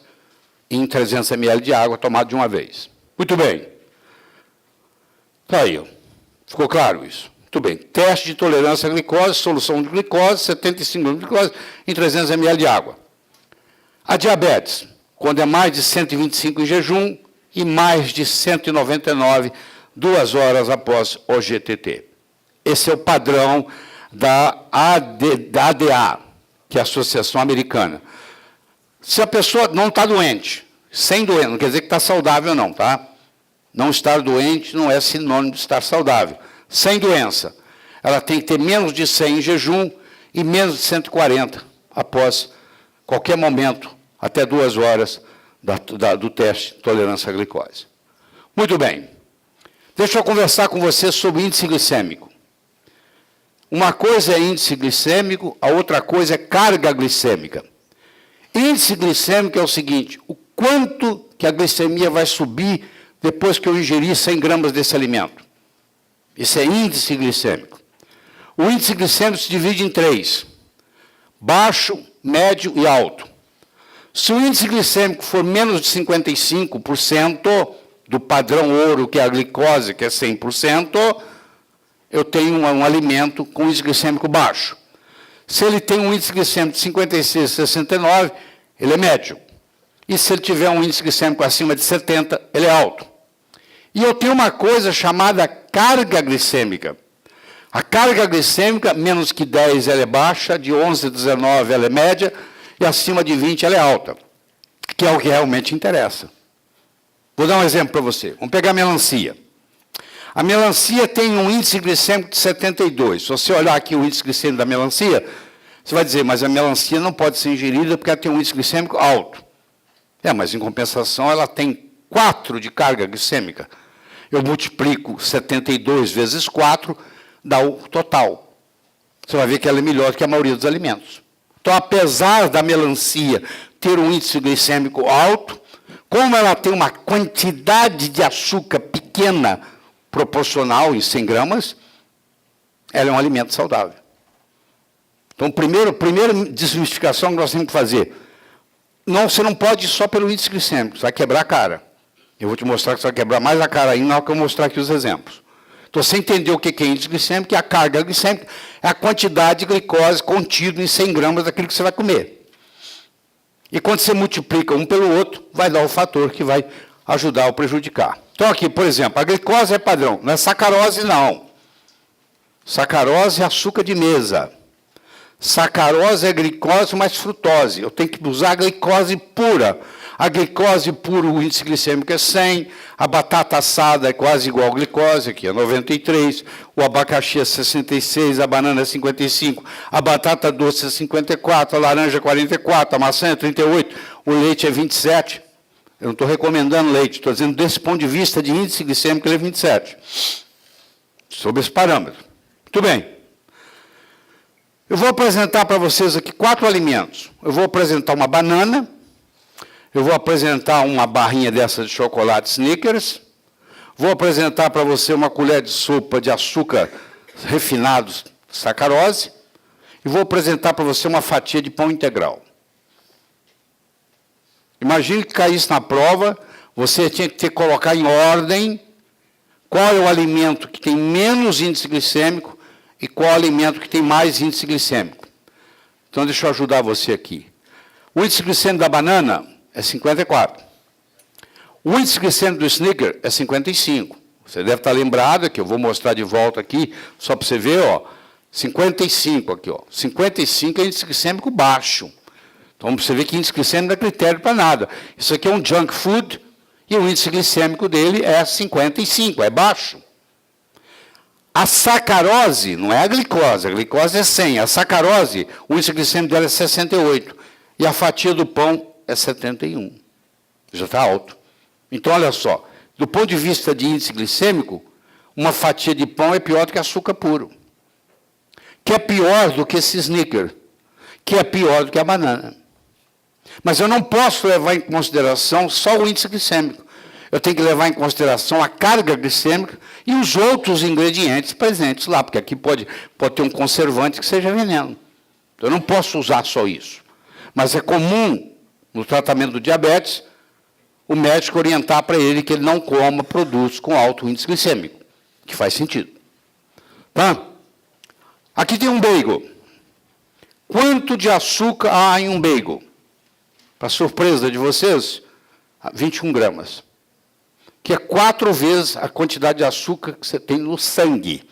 em 300 ml de água tomado de uma vez. Muito bem. Está aí. Ó. Ficou claro isso? Muito bem. Teste de tolerância à glicose, solução de glicose, 75 gramas de glicose em 300 ml de água. A diabetes, quando é mais de 125 em jejum e mais de 199 2 horas após o GTT. Esse é o padrão da ADA, que é a Associação Americana. Se a pessoa não está doente, sem doença, não quer dizer que está saudável não, tá? Não estar doente não é sinônimo de estar saudável. Sem doença, ela tem que ter menos de 100 em jejum e menos de 140 após qualquer momento, até 2 horas do teste de tolerância à glicose. Muito bem. Deixa eu conversar com você sobre índice glicêmico. Uma coisa é índice glicêmico, a outra coisa é carga glicêmica. Índice glicêmico é o seguinte, o quanto que a glicemia vai subir depois que eu ingerir 100 gramas desse alimento. Isso é índice glicêmico. O índice glicêmico se divide em 3. Baixo, médio e alto. Se o índice glicêmico for menos de 55% do padrão ouro, que é a glicose, que é 100%, eu tenho um alimento com índice glicêmico baixo. Se ele tem um índice glicêmico de 56, 69, ele é médio. E se ele tiver um índice glicêmico acima de 70, ele é alto. E eu tenho uma coisa chamada carga glicêmica. A carga glicêmica, menos que 10, ela é baixa, de 11 a 19, ela é média, e acima de 20 ela é alta, que é o que realmente interessa. Vou dar um exemplo para você. Vamos pegar a melancia. A melancia tem um índice glicêmico de 72. Se você olhar aqui o índice glicêmico da melancia, você vai dizer, mas a melancia não pode ser ingerida porque ela tem um índice glicêmico alto. Mas em compensação ela tem 4 de carga glicêmica. Eu multiplico 72 vezes 4, dá o total. Você vai ver que ela é melhor do que a maioria dos alimentos. Então, apesar da melancia ter um índice glicêmico alto, como ela tem uma quantidade de açúcar pequena, proporcional em 100 gramas, ela é um alimento saudável. Então, primeira desmistificação que nós temos que fazer. Não, você não pode ir só pelo índice glicêmico, você vai quebrar a cara. Eu vou te mostrar que você vai quebrar mais a cara ainda na hora que eu mostrar aqui os exemplos. Então, você entendeu o que é índice glicêmico, que é a carga glicêmica, é a quantidade de glicose contida em 100 gramas daquilo que você vai comer. E quando você multiplica um pelo outro, vai dar o fator que vai ajudar ou prejudicar. Então, aqui, por exemplo, a glicose é padrão, não é sacarose, não. Sacarose é açúcar de mesa. Sacarose é glicose mais frutose. Eu tenho que usar a glicose pura. A glicose pura, o índice glicêmico é 100. A batata assada é quase igual a glicose, aqui é 93. O abacaxi é 66, a banana é 55. A batata doce é 54, a laranja é 44, a maçã é 38, o leite é 27. Eu não estou recomendando leite, estou dizendo desse ponto de vista de índice glicêmico, ele é 27. Sob esse parâmetro. Muito bem. Eu vou apresentar para vocês aqui 4 alimentos. Eu vou apresentar uma banana, eu vou apresentar uma barrinha dessa de chocolate Snickers, vou apresentar para você uma colher de sopa de açúcar refinado, sacarose, e vou apresentar para você uma fatia de pão integral. Imagine que caísse na prova, você tinha que ter que colocar em ordem qual é o alimento que tem menos índice glicêmico e qual alimento que tem mais índice glicêmico. Então, deixa eu ajudar você aqui. O índice glicêmico da banana é 54. O índice glicêmico do Snicker é 55. Você deve estar lembrado, que eu vou mostrar de volta aqui, só para você ver, ó, 55 aqui, ó. 55 é índice glicêmico baixo. Então, você vê que índice glicêmico não é critério para nada. Isso aqui é um junk food e o índice glicêmico dele é 55, é baixo. A sacarose não é a glicose é 100. A sacarose, o índice glicêmico dela é 68. E a fatia do pão é 71. Já está alto. Então, olha só, do ponto de vista de índice glicêmico, uma fatia de pão é pior do que açúcar puro. Que é pior do que esse Snicker. Que é pior do que a banana. Mas eu não posso levar em consideração só o índice glicêmico. Eu tenho que levar em consideração a carga glicêmica e os outros ingredientes presentes lá, porque aqui pode ter um conservante que seja veneno. Eu não posso usar só isso. Mas é comum, no tratamento do diabetes, o médico orientar para ele que ele não coma produtos com alto índice glicêmico, que faz sentido. Tá? Aqui tem um bagel. Quanto de açúcar há em um bagel? Para surpresa de vocês, 21 gramas. Que é 4 vezes a quantidade de açúcar que você tem no sangue.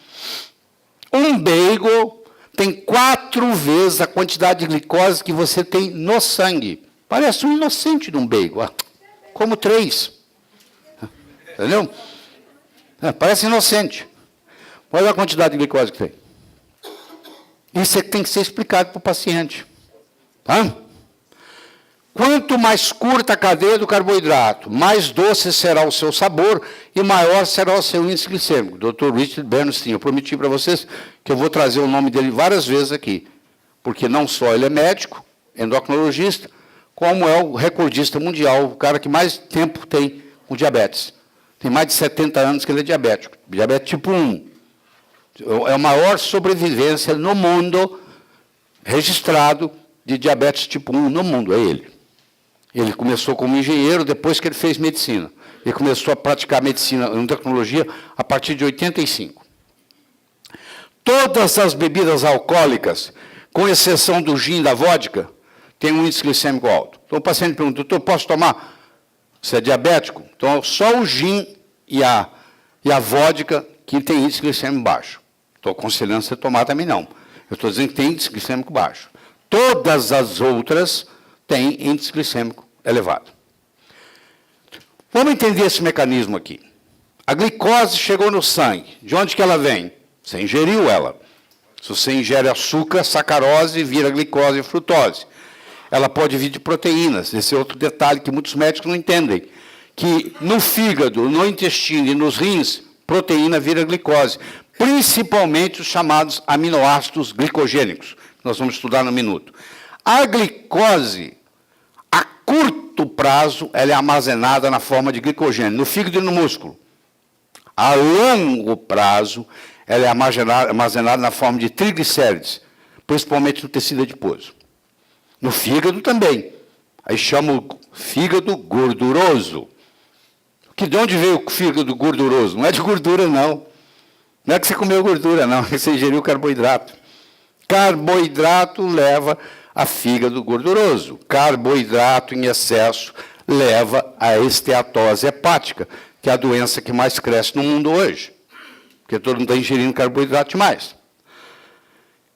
Um bagel tem 4 vezes a quantidade de glicose que você tem no sangue. Parece um inocente de um bagel. Como 3. Entendeu? Parece inocente. Olha a quantidade de glicose que tem. Isso é que tem que ser explicado para o paciente. Tá? Quanto mais curta a cadeia do carboidrato, mais doce será o seu sabor e maior será o seu índice glicêmico. Dr. Richard Bernstein, eu prometi para vocês que eu vou trazer o nome dele várias vezes aqui, porque não só ele é médico, endocrinologista, como é o recordista mundial, o cara que mais tempo tem com diabetes. Tem mais de 70 anos que ele é diabético, diabetes tipo 1. É a maior sobrevivência no mundo registrado de diabetes tipo 1 no mundo, é ele. Ele começou como engenheiro depois que ele fez medicina. Ele começou a praticar medicina em tecnologia a partir de 85. Todas as bebidas alcoólicas, com exceção do gin e da vodka, têm um índice glicêmico alto. Então o paciente pergunta, doutor, posso tomar? Você é diabético? Então só o gin e a vodka que tem índice glicêmico baixo. Estou aconselhando você tomar também não. Eu estou dizendo que tem índice glicêmico baixo. Todas as outras têm índice glicêmico elevado. Vamos entender esse mecanismo aqui. A glicose chegou no sangue. De onde que ela vem? Você ingeriu ela. Se você ingere açúcar, sacarose, vira glicose e frutose. Ela pode vir de proteínas. Esse é outro detalhe que muitos médicos não entendem. Que no fígado, no intestino e nos rins, proteína vira glicose. Principalmente os chamados aminoácidos glicogênicos, que nós vamos estudar no minuto. A glicose, a curto prazo, ela é armazenada na forma de glicogênio, no fígado e no músculo. A longo prazo, ela é armazenada na forma de triglicérides, principalmente no tecido adiposo. No fígado também. Aí chama o fígado gorduroso. De onde veio o fígado gorduroso? Não é de gordura, não. Não é que você comeu gordura, não. É que você ingeriu carboidrato. Carboidrato leva a fígado gorduroso. Carboidrato em excesso leva a esteatose hepática, que é a doença que mais cresce no mundo hoje. Porque todo mundo está ingerindo carboidrato demais.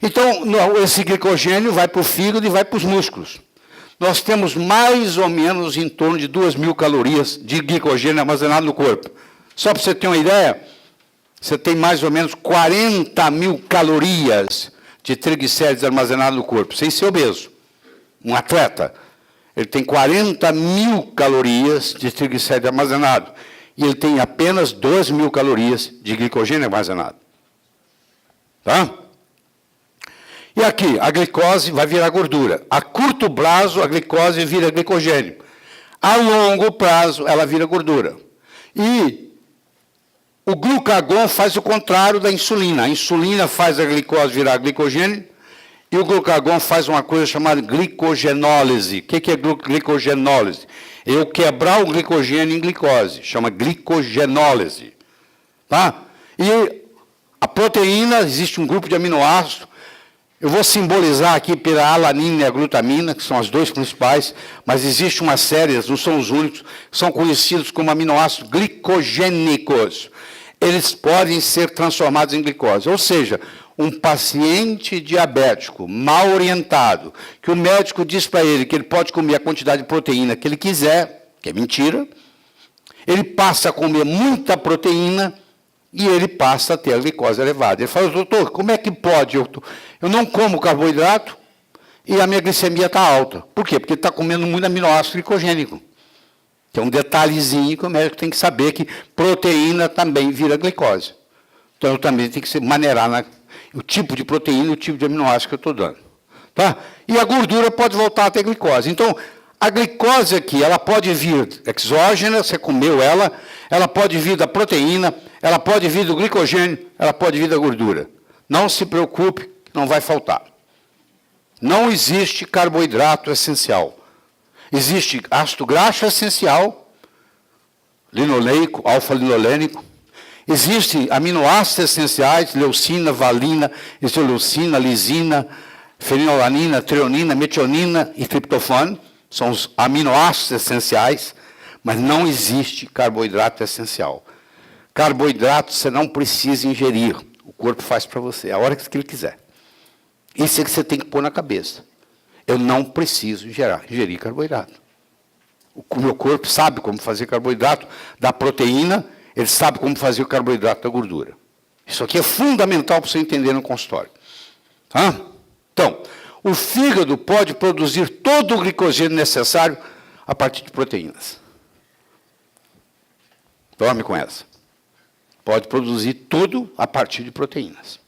Então, esse glicogênio vai para o fígado e vai para os músculos. Nós temos mais ou menos em torno de 2.000 calorias de glicogênio armazenado no corpo. Só para você ter uma ideia, você tem mais ou menos 40.000 calorias de triglicérides armazenados no corpo, sem ser obeso. Um atleta, ele tem 40.000 calorias de triglicérides armazenado e ele tem apenas 2.000 calorias de glicogênio armazenado. Tá? E aqui, a glicose vai virar gordura. A curto prazo, a glicose vira glicogênio. A longo prazo, ela vira gordura. E o glucagon faz o contrário da insulina. A insulina faz a glicose virar glicogênio e o glucagon faz uma coisa chamada glicogenólise. O que é glicogenólise? É eu quebrar o glicogênio em glicose. Chama glicogenólise. Tá? E a proteína, existe um grupo de aminoácidos. Eu vou simbolizar aqui pela alanina e a glutamina, que são as duas principais, mas existe uma série, não são os únicos, são conhecidos como aminoácidos glicogênicos. Eles podem ser transformados em glicose. Ou seja, um paciente diabético mal orientado, que o médico diz para ele que ele pode comer a quantidade de proteína que ele quiser, que é mentira, ele passa a comer muita proteína e ele passa a ter a glicose elevada. Ele fala, doutor, como é que pode? Eu não como carboidrato e a minha glicemia está alta. Por quê? Porque ele está comendo muito aminoácido glicogênico. Que é um detalhezinho que o médico tem que saber que proteína também vira glicose. Então, eu também tenho que se maneirar o tipo de proteína e o tipo de aminoácido que eu estou dando. Tá? E a gordura pode voltar a ter glicose. Então, a glicose aqui, ela pode vir exógena, você comeu ela pode vir da proteína, ela pode vir do glicogênio, ela pode vir da gordura. Não se preocupe, não vai faltar. Não existe carboidrato essencial. Existe ácido graxo essencial, linoleico, alfa-linolênico. Existem aminoácidos essenciais, leucina, valina, isoleucina, lisina, fenilalanina, treonina, metionina e triptofano. São os aminoácidos essenciais, mas não existe carboidrato essencial. Carboidrato você não precisa ingerir. O corpo faz para você, a hora que ele quiser. Isso é que você tem que pôr na cabeça. Eu não preciso ingerir carboidrato. O meu corpo sabe como fazer carboidrato da proteína, ele sabe como fazer o carboidrato da gordura. Isso aqui é fundamental para você entender no consultório. Tá? Então, o fígado pode produzir todo o glicogênio necessário a partir de proteínas. Dorme com essa. Pode produzir tudo a partir de proteínas.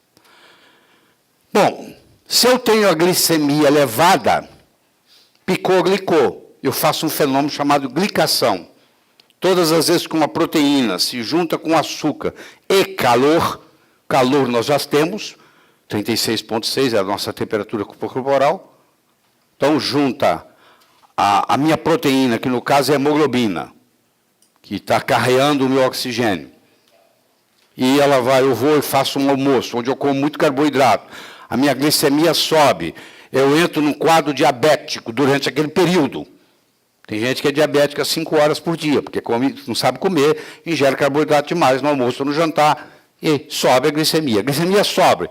Bom, se eu tenho a glicemia elevada, picou, eu faço um fenômeno chamado glicação. Todas as vezes que uma proteína se junta com açúcar e calor nós já temos, 36,6 é a nossa temperatura corporal, então junta a minha proteína, que no caso é a hemoglobina, que está carreando o meu oxigênio, e eu vou e faço um almoço, onde eu como muito carboidrato, a minha glicemia sobe, eu entro num quadro diabético durante aquele período. Tem gente que é diabética 5 horas por dia, porque não sabe comer, ingere carboidrato demais no almoço ou no jantar, e sobe a glicemia. A glicemia sobe.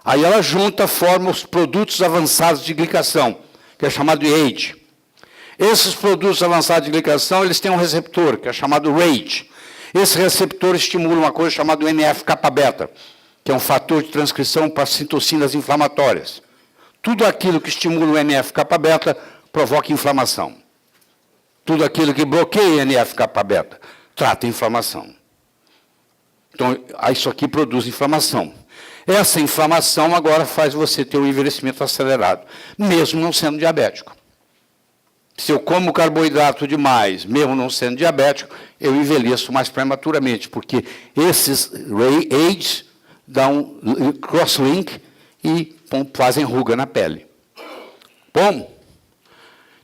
Aí ela junta, forma os produtos avançados de glicação, que é chamado AGE. Esses produtos avançados de glicação, eles têm um receptor, que é chamado RAGE. Esse receptor estimula uma coisa chamada NF-kappa-beta, que é um fator de transcrição para citocinas inflamatórias. Tudo aquilo que estimula o NF-kappa-beta provoca inflamação. Tudo aquilo que bloqueia NF-kappa-beta trata inflamação. Então, isso aqui produz inflamação. Essa inflamação agora faz você ter um envelhecimento acelerado, mesmo não sendo diabético. Se eu como carboidrato demais, mesmo não sendo diabético, eu envelheço mais prematuramente, porque esses AGEs dão cross-link e fazem ruga na pele. Bom,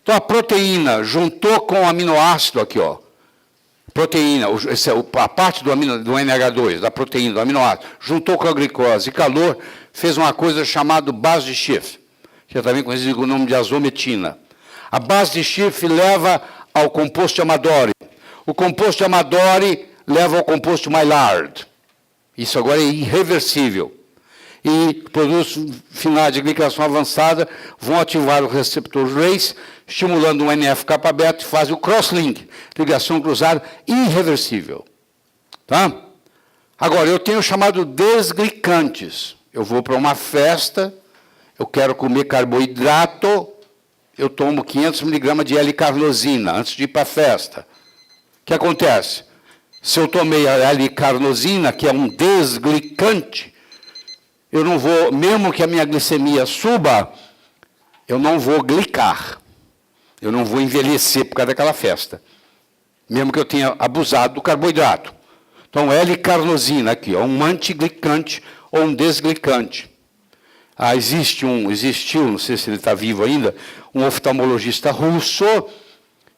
então a proteína juntou com o aminoácido aqui, ó. Proteína, a parte do NH2, da proteína, do aminoácido, juntou com a glicose e calor, fez uma coisa chamada base de Schiff, que é também conhecido com o nome de azometina. A base de Schiff leva ao composto de Amadori. O composto de Amadori leva ao composto de Maillard. Isso agora é irreversível. E produtos finais de glicação avançada vão ativar o receptor RACE, estimulando o NF-kappa beta e fazem o crosslink, ligação cruzada irreversível. Tá? Agora, eu tenho chamado desglicantes. Eu vou para uma festa, eu quero comer carboidrato, eu tomo 500 miligramas de L-carnosina antes de ir para a festa. O que acontece? Se eu tomei a L-carnosina, que é um desglicante, eu não vou, mesmo que a minha glicemia suba, eu não vou glicar. Eu não vou envelhecer por causa daquela festa. Mesmo que eu tenha abusado do carboidrato. Então, L-carnosina aqui, ó, um antiglicante ou um desglicante. Existiu, não sei se ele está vivo ainda, um oftalmologista russo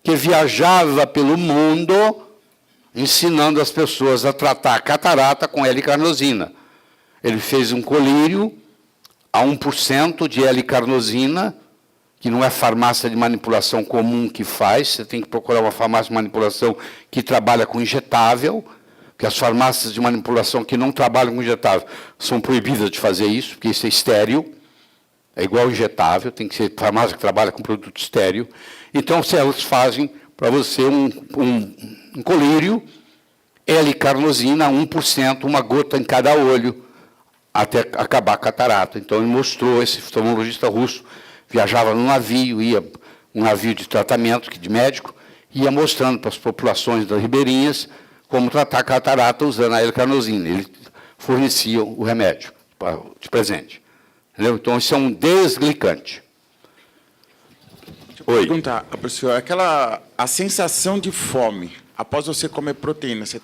que viajava pelo mundo ensinando as pessoas a tratar a catarata com L-carnosina. Ele fez um colírio a 1% de L-carnosina, que não é farmácia de manipulação comum que faz, você tem que procurar uma farmácia de manipulação que trabalha com injetável, porque as farmácias de manipulação que não trabalham com injetável são proibidas de fazer isso, porque isso é estéril, é igual injetável, tem que ser farmácia que trabalha com produto estéril. Então, elas fazem para você um colírio, L-carnosina, 1%, uma gota em cada olho, até acabar a catarata. Então, ele mostrou, esse oftalmologista russo viajava num navio, um navio de tratamento, de médico, ia mostrando para as populações das ribeirinhas como tratar a catarata usando a L-carnosina. Ele fornecia o remédio de presente. Entendeu? Então, isso é um desglicante. Deixa eu perguntar, professor, a sensação de fome após você comer proteína, o senhor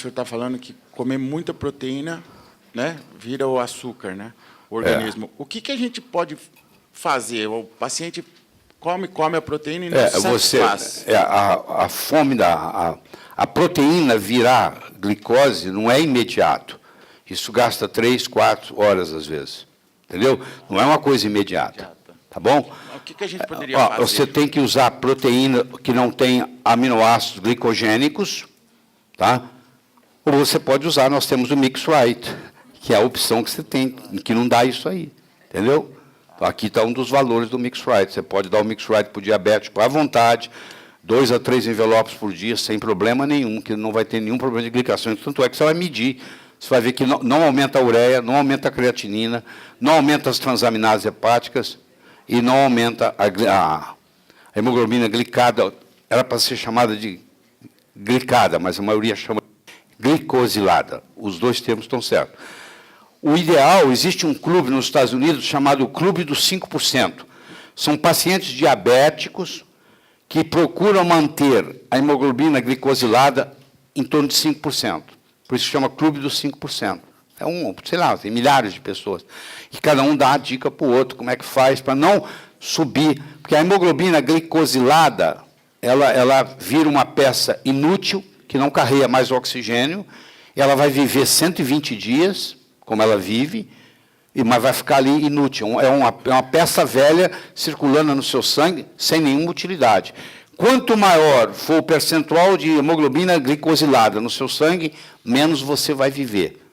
está falando que comer muita proteína, né, vira o açúcar, né, o organismo. O que a gente pode fazer? O paciente come a proteína e não satisfaz. A fome a proteína virar glicose não é imediato. Isso gasta 3, 4 horas às vezes. Entendeu? Não é uma coisa imediata. Tá bom? O que a gente poderia fazer? Você tem que usar proteína que não tem aminoácidos glicogênicos, tá? Ou você pode usar, nós temos o Mix Right, que é a opção que você tem, que não dá isso aí. Entendeu? Aqui está um dos valores do Mix Right. Você pode dar o Mix Right para o diabético à vontade, 2 a 3 envelopes por dia, sem problema nenhum, que não vai ter nenhum problema de glicação. Tanto é que você vai medir, você vai ver que não aumenta a ureia, não aumenta a creatinina, não aumenta as transaminases hepáticas e não aumenta a hemoglobina glicada. Era para ser chamada de glicada, mas a maioria chama de glicosilada. Os dois termos estão certos. O ideal, existe um clube nos Estados Unidos chamado Clube dos 5%. São pacientes diabéticos que procuram manter a hemoglobina glicosilada em torno de 5%. Por isso chama Clube dos 5%. Sei lá, tem milhares de pessoas. E cada um dá a dica para o outro, como é que faz para não subir. Porque a hemoglobina glicosilada, ela vira uma peça inútil, que não carrega mais oxigênio, ela vai viver 120 dias, como ela vive, mas vai ficar ali inútil. É uma peça velha circulando no seu sangue, sem nenhuma utilidade. Quanto maior for o percentual de hemoglobina glicosilada no seu sangue, menos você vai viver.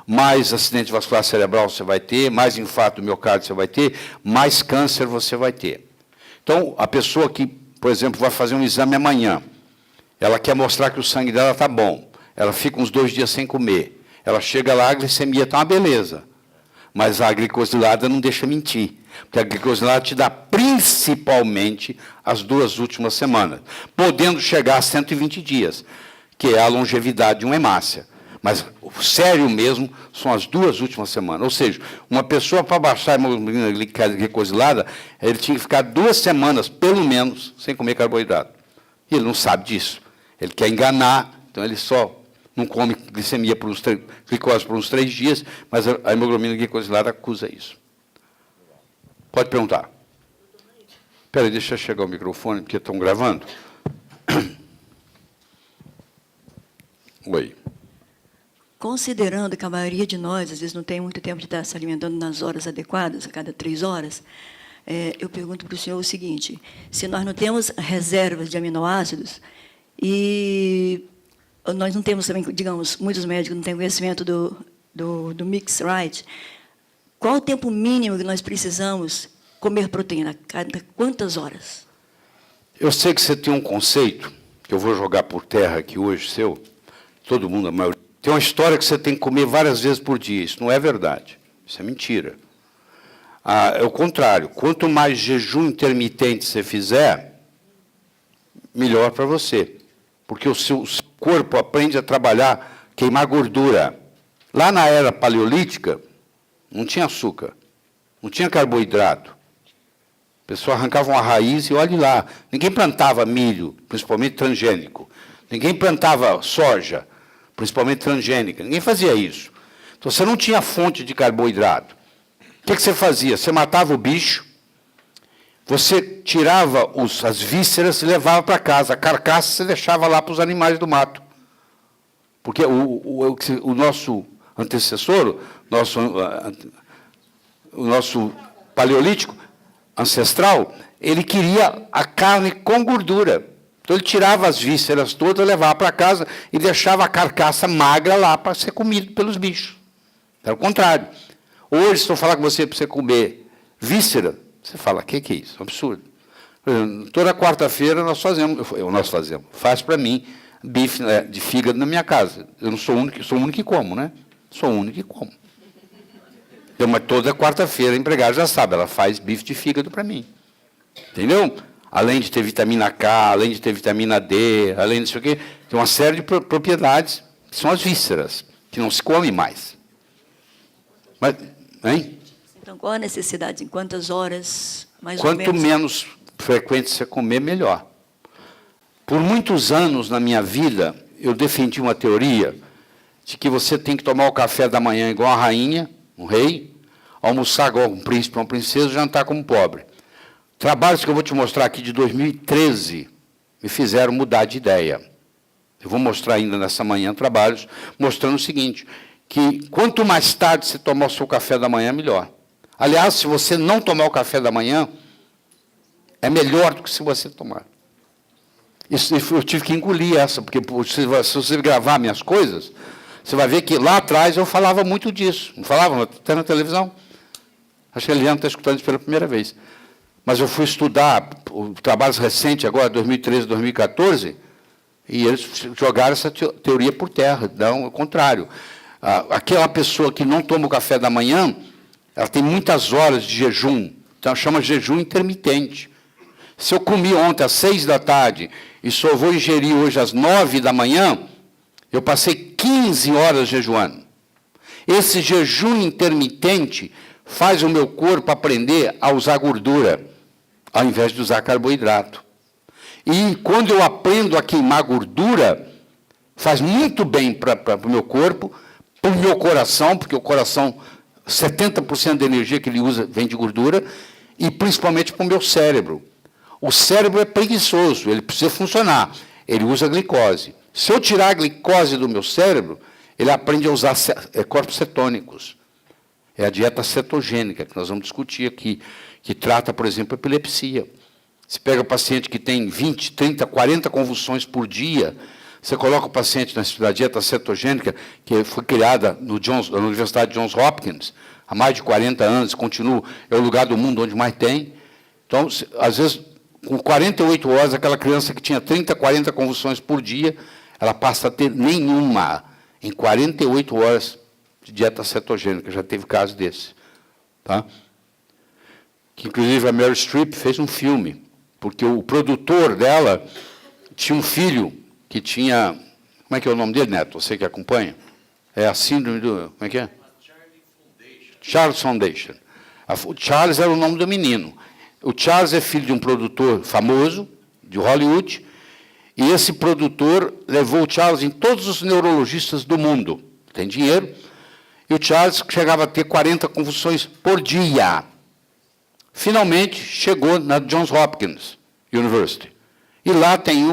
Mais acidente vascular cerebral você vai ter, mais infarto do miocárdio você vai ter, mais câncer você vai ter. Então, a pessoa que, por exemplo, vai fazer um exame amanhã, ela quer mostrar que o sangue dela está bom, ela fica uns 2 dias sem comer, ela chega lá, a glicemia está uma beleza, mas a glicosilada não deixa mentir, porque a glicosilada te dá principalmente as 2 últimas semanas, podendo chegar a 120 dias, que é a longevidade de uma hemácia. Mas o sério mesmo são as 2 últimas semanas. Ou seja, uma pessoa para baixar a hemoglobina glicosilada, ele tinha que ficar 2 semanas, pelo menos, sem comer carboidrato. E ele não sabe disso. Ele quer enganar, então ele só não come glicose por uns 3 dias, mas a hemoglobina glicosilada acusa isso. Pode perguntar. Espera aí, deixa eu chegar o microfone, porque estão gravando. Oi. Considerando que a maioria de nós, às vezes, não tem muito tempo de estar se alimentando nas horas adequadas, a cada 3 horas, eu pergunto para o senhor o seguinte: se nós não temos reservas de aminoácidos e nós não temos também, digamos, muitos médicos não têm conhecimento do mix right, qual o tempo mínimo que nós precisamos comer proteína? Cada quantas horas? Eu sei que você tem um conceito, que eu vou jogar por terra aqui hoje, seu, todo mundo, a maioria. Tem uma história que você tem que comer várias vezes por dia. Isso não é verdade. Isso é mentira. É o contrário. Quanto mais jejum intermitente você fizer, melhor para você. Porque o seu corpo aprende a trabalhar, queimar gordura. Lá na era paleolítica, não tinha açúcar, não tinha carboidrato. A pessoa arrancava uma raiz e olhe lá. Ninguém plantava milho, principalmente transgênico. Ninguém plantava soja, principalmente transgênica. Ninguém fazia isso. Então, você não tinha fonte de carboidrato. O que você fazia? Você matava o bicho, você tirava as vísceras e levava para casa. A carcaça você deixava lá para os animais do mato. Porque o nosso antecessor, o nosso paleolítico ancestral, ele queria a carne com gordura. Então, ele tirava as vísceras todas, levava para casa e deixava a carcaça magra lá para ser comido pelos bichos. Era o contrário. Hoje, se eu falar com você para você comer víscera, você fala, o que é isso? É um absurdo. Por exemplo, toda quarta-feira nós fazemos, faz para mim, bife de fígado na minha casa. Eu não sou o único, sou o único que como, né? Sou o único que como. Então, mas toda quarta-feira a empregada já sabe, ela faz bife de fígado para mim. Entendeu? Além de ter vitamina K, além de ter vitamina D, além disso aqui, tem uma série de propriedades, que são as vísceras, que não se come mais. Mas, hein? Então, qual a necessidade? Em quantas horas, mais ou menos? Quanto menos frequente você comer, melhor. Por muitos anos na minha vida, eu defendi uma teoria de que você tem que tomar o café da manhã igual a rainha, um rei, almoçar igual um príncipe, uma princesa, jantar como pobre. Trabalhos que eu vou te mostrar aqui de 2013 me fizeram mudar de ideia. Eu vou mostrar ainda nessa manhã trabalhos mostrando o seguinte, que quanto mais tarde você tomar o seu café da manhã, melhor. Aliás, se você não tomar o café da manhã, é melhor do que se você tomar. Isso, eu tive que engolir essa, porque se você gravar minhas coisas, você vai ver que lá atrás eu falava muito disso. Não falava até na televisão. Acho que a Eliana está escutando isso pela primeira vez. Mas eu fui estudar trabalhos recentes, agora, 2013, 2014, e eles jogaram essa teoria por terra, não o contrário. Aquela pessoa que não toma o café da manhã, ela tem muitas horas de jejum, então chama jejum intermitente. Se eu comi ontem às 6 da tarde e só vou ingerir hoje às 9 da manhã, eu passei 15 horas jejuando. Esse jejum intermitente faz o meu corpo aprender a usar gordura, ao invés de usar carboidrato. E quando eu aprendo a queimar gordura, faz muito bem para o meu corpo, para o meu coração, porque o coração, 70% da energia que ele usa vem de gordura, e principalmente para o meu cérebro. O cérebro é preguiçoso, ele precisa funcionar, ele usa glicose. Se eu tirar a glicose do meu cérebro, ele aprende a usar corpos cetônicos. É a dieta cetogênica, que nós vamos discutir aqui, que trata, por exemplo, a epilepsia. Você pega o paciente que tem 20, 30, 40 convulsões por dia, você coloca o paciente na dieta cetogênica, que foi criada na Universidade Johns Hopkins, há mais de 40 anos, continua, é o lugar do mundo onde mais tem. Então, às vezes, com 48 horas, aquela criança que tinha 30, 40 convulsões por dia, ela passa a ter nenhuma, em 48 horas, de dieta cetogênica, já teve caso desse. Tá? Que, inclusive, a Meryl Streep fez um filme, porque o produtor dela tinha um filho que tinha... Como é que é o nome dele, Neto? Você que acompanha? É a síndrome do... Como é que é? Charles Foundation. O Charles era o nome do menino. O Charles é filho de um produtor famoso, de Hollywood, e esse produtor levou o Charles em todos os neurologistas do mundo. Tem dinheiro. E o Charles chegava a ter 40 convulsões por dia. finalmente chegou na Johns Hopkins University. E lá tem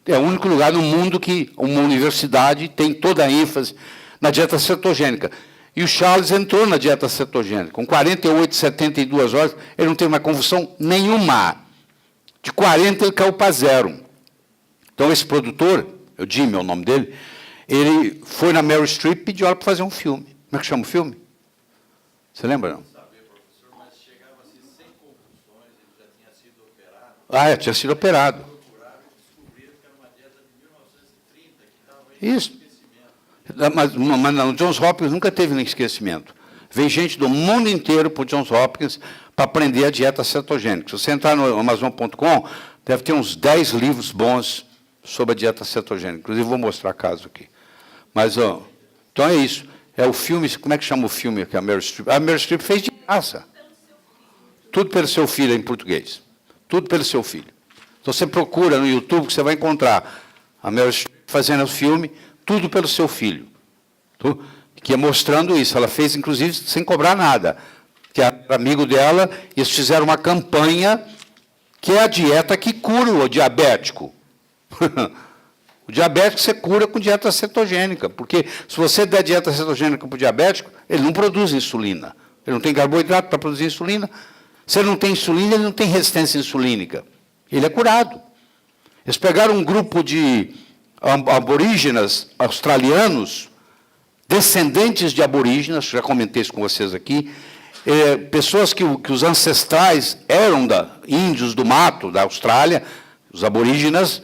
é o único lugar no mundo que uma universidade tem toda a ênfase na dieta cetogênica. E o Charles entrou na dieta cetogênica. Com 48, 72 horas, ele não teve uma convulsão nenhuma. De 40, ele caiu para 0. Então, esse produtor, o Jimmy é o nome dele, ele foi na Meryl Streep e pediu ela para fazer um filme. Como é que chama o filme? Você lembra, não? Tinha sido operado. Isso. Mas no Johns Hopkins nunca teve nem esquecimento. Vem gente do mundo inteiro para o Johns Hopkins para aprender a dieta cetogênica. Se você entrar no Amazon.com, deve ter uns 10 livros bons sobre a dieta cetogênica. Inclusive, vou mostrar caso aqui. Mas, então é isso. É o filme, como é que chama o filme que a Meryl Streep? A Meryl Streep fez de graça. Tudo pelo seu filho em português. Tudo pelo seu filho. Então, você procura no YouTube que você vai encontrar a Meryl Streep fazendo o filme, tudo pelo seu filho. Que é mostrando isso. Ela fez, inclusive, sem cobrar nada. Que era amigo dela, e eles fizeram uma campanha que é a dieta que cura o diabético. O diabético você cura com dieta cetogênica, porque se você der dieta cetogênica para o diabético, ele não produz insulina. Ele não tem carboidrato para produzir insulina. Se ele não tem insulina, ele não tem resistência insulínica. Ele é curado. Eles pegaram um grupo de aborígenas australianos, descendentes de aborígenas, já comentei isso com vocês aqui, pessoas que os ancestrais eram índios do mato, da Austrália, os aborígenas,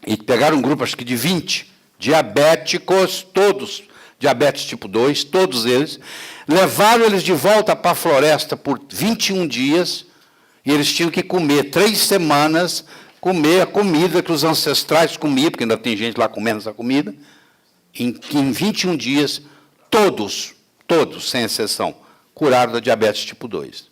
e pegaram um grupo, acho que de 20, diabéticos, todos, diabetes tipo 2, todos eles, levaram eles de volta para a floresta por 21 dias, e eles tinham que comer 3 semanas, comer a comida que os ancestrais comiam, porque ainda tem gente lá comendo essa comida, em 21 dias, todos, sem exceção, curaram da diabetes tipo 2.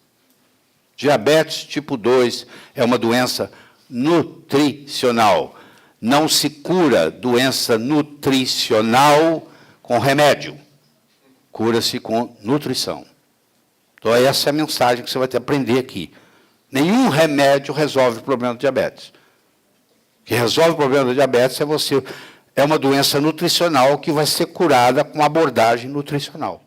Diabetes tipo 2 é uma doença nutricional. Não se cura doença nutricional com remédio. Cura-se com nutrição. Então, essa é a mensagem que você vai ter que aprender aqui. Nenhum remédio resolve o problema do diabetes. O que resolve o problema do diabetes é uma doença nutricional que vai ser curada com abordagem nutricional.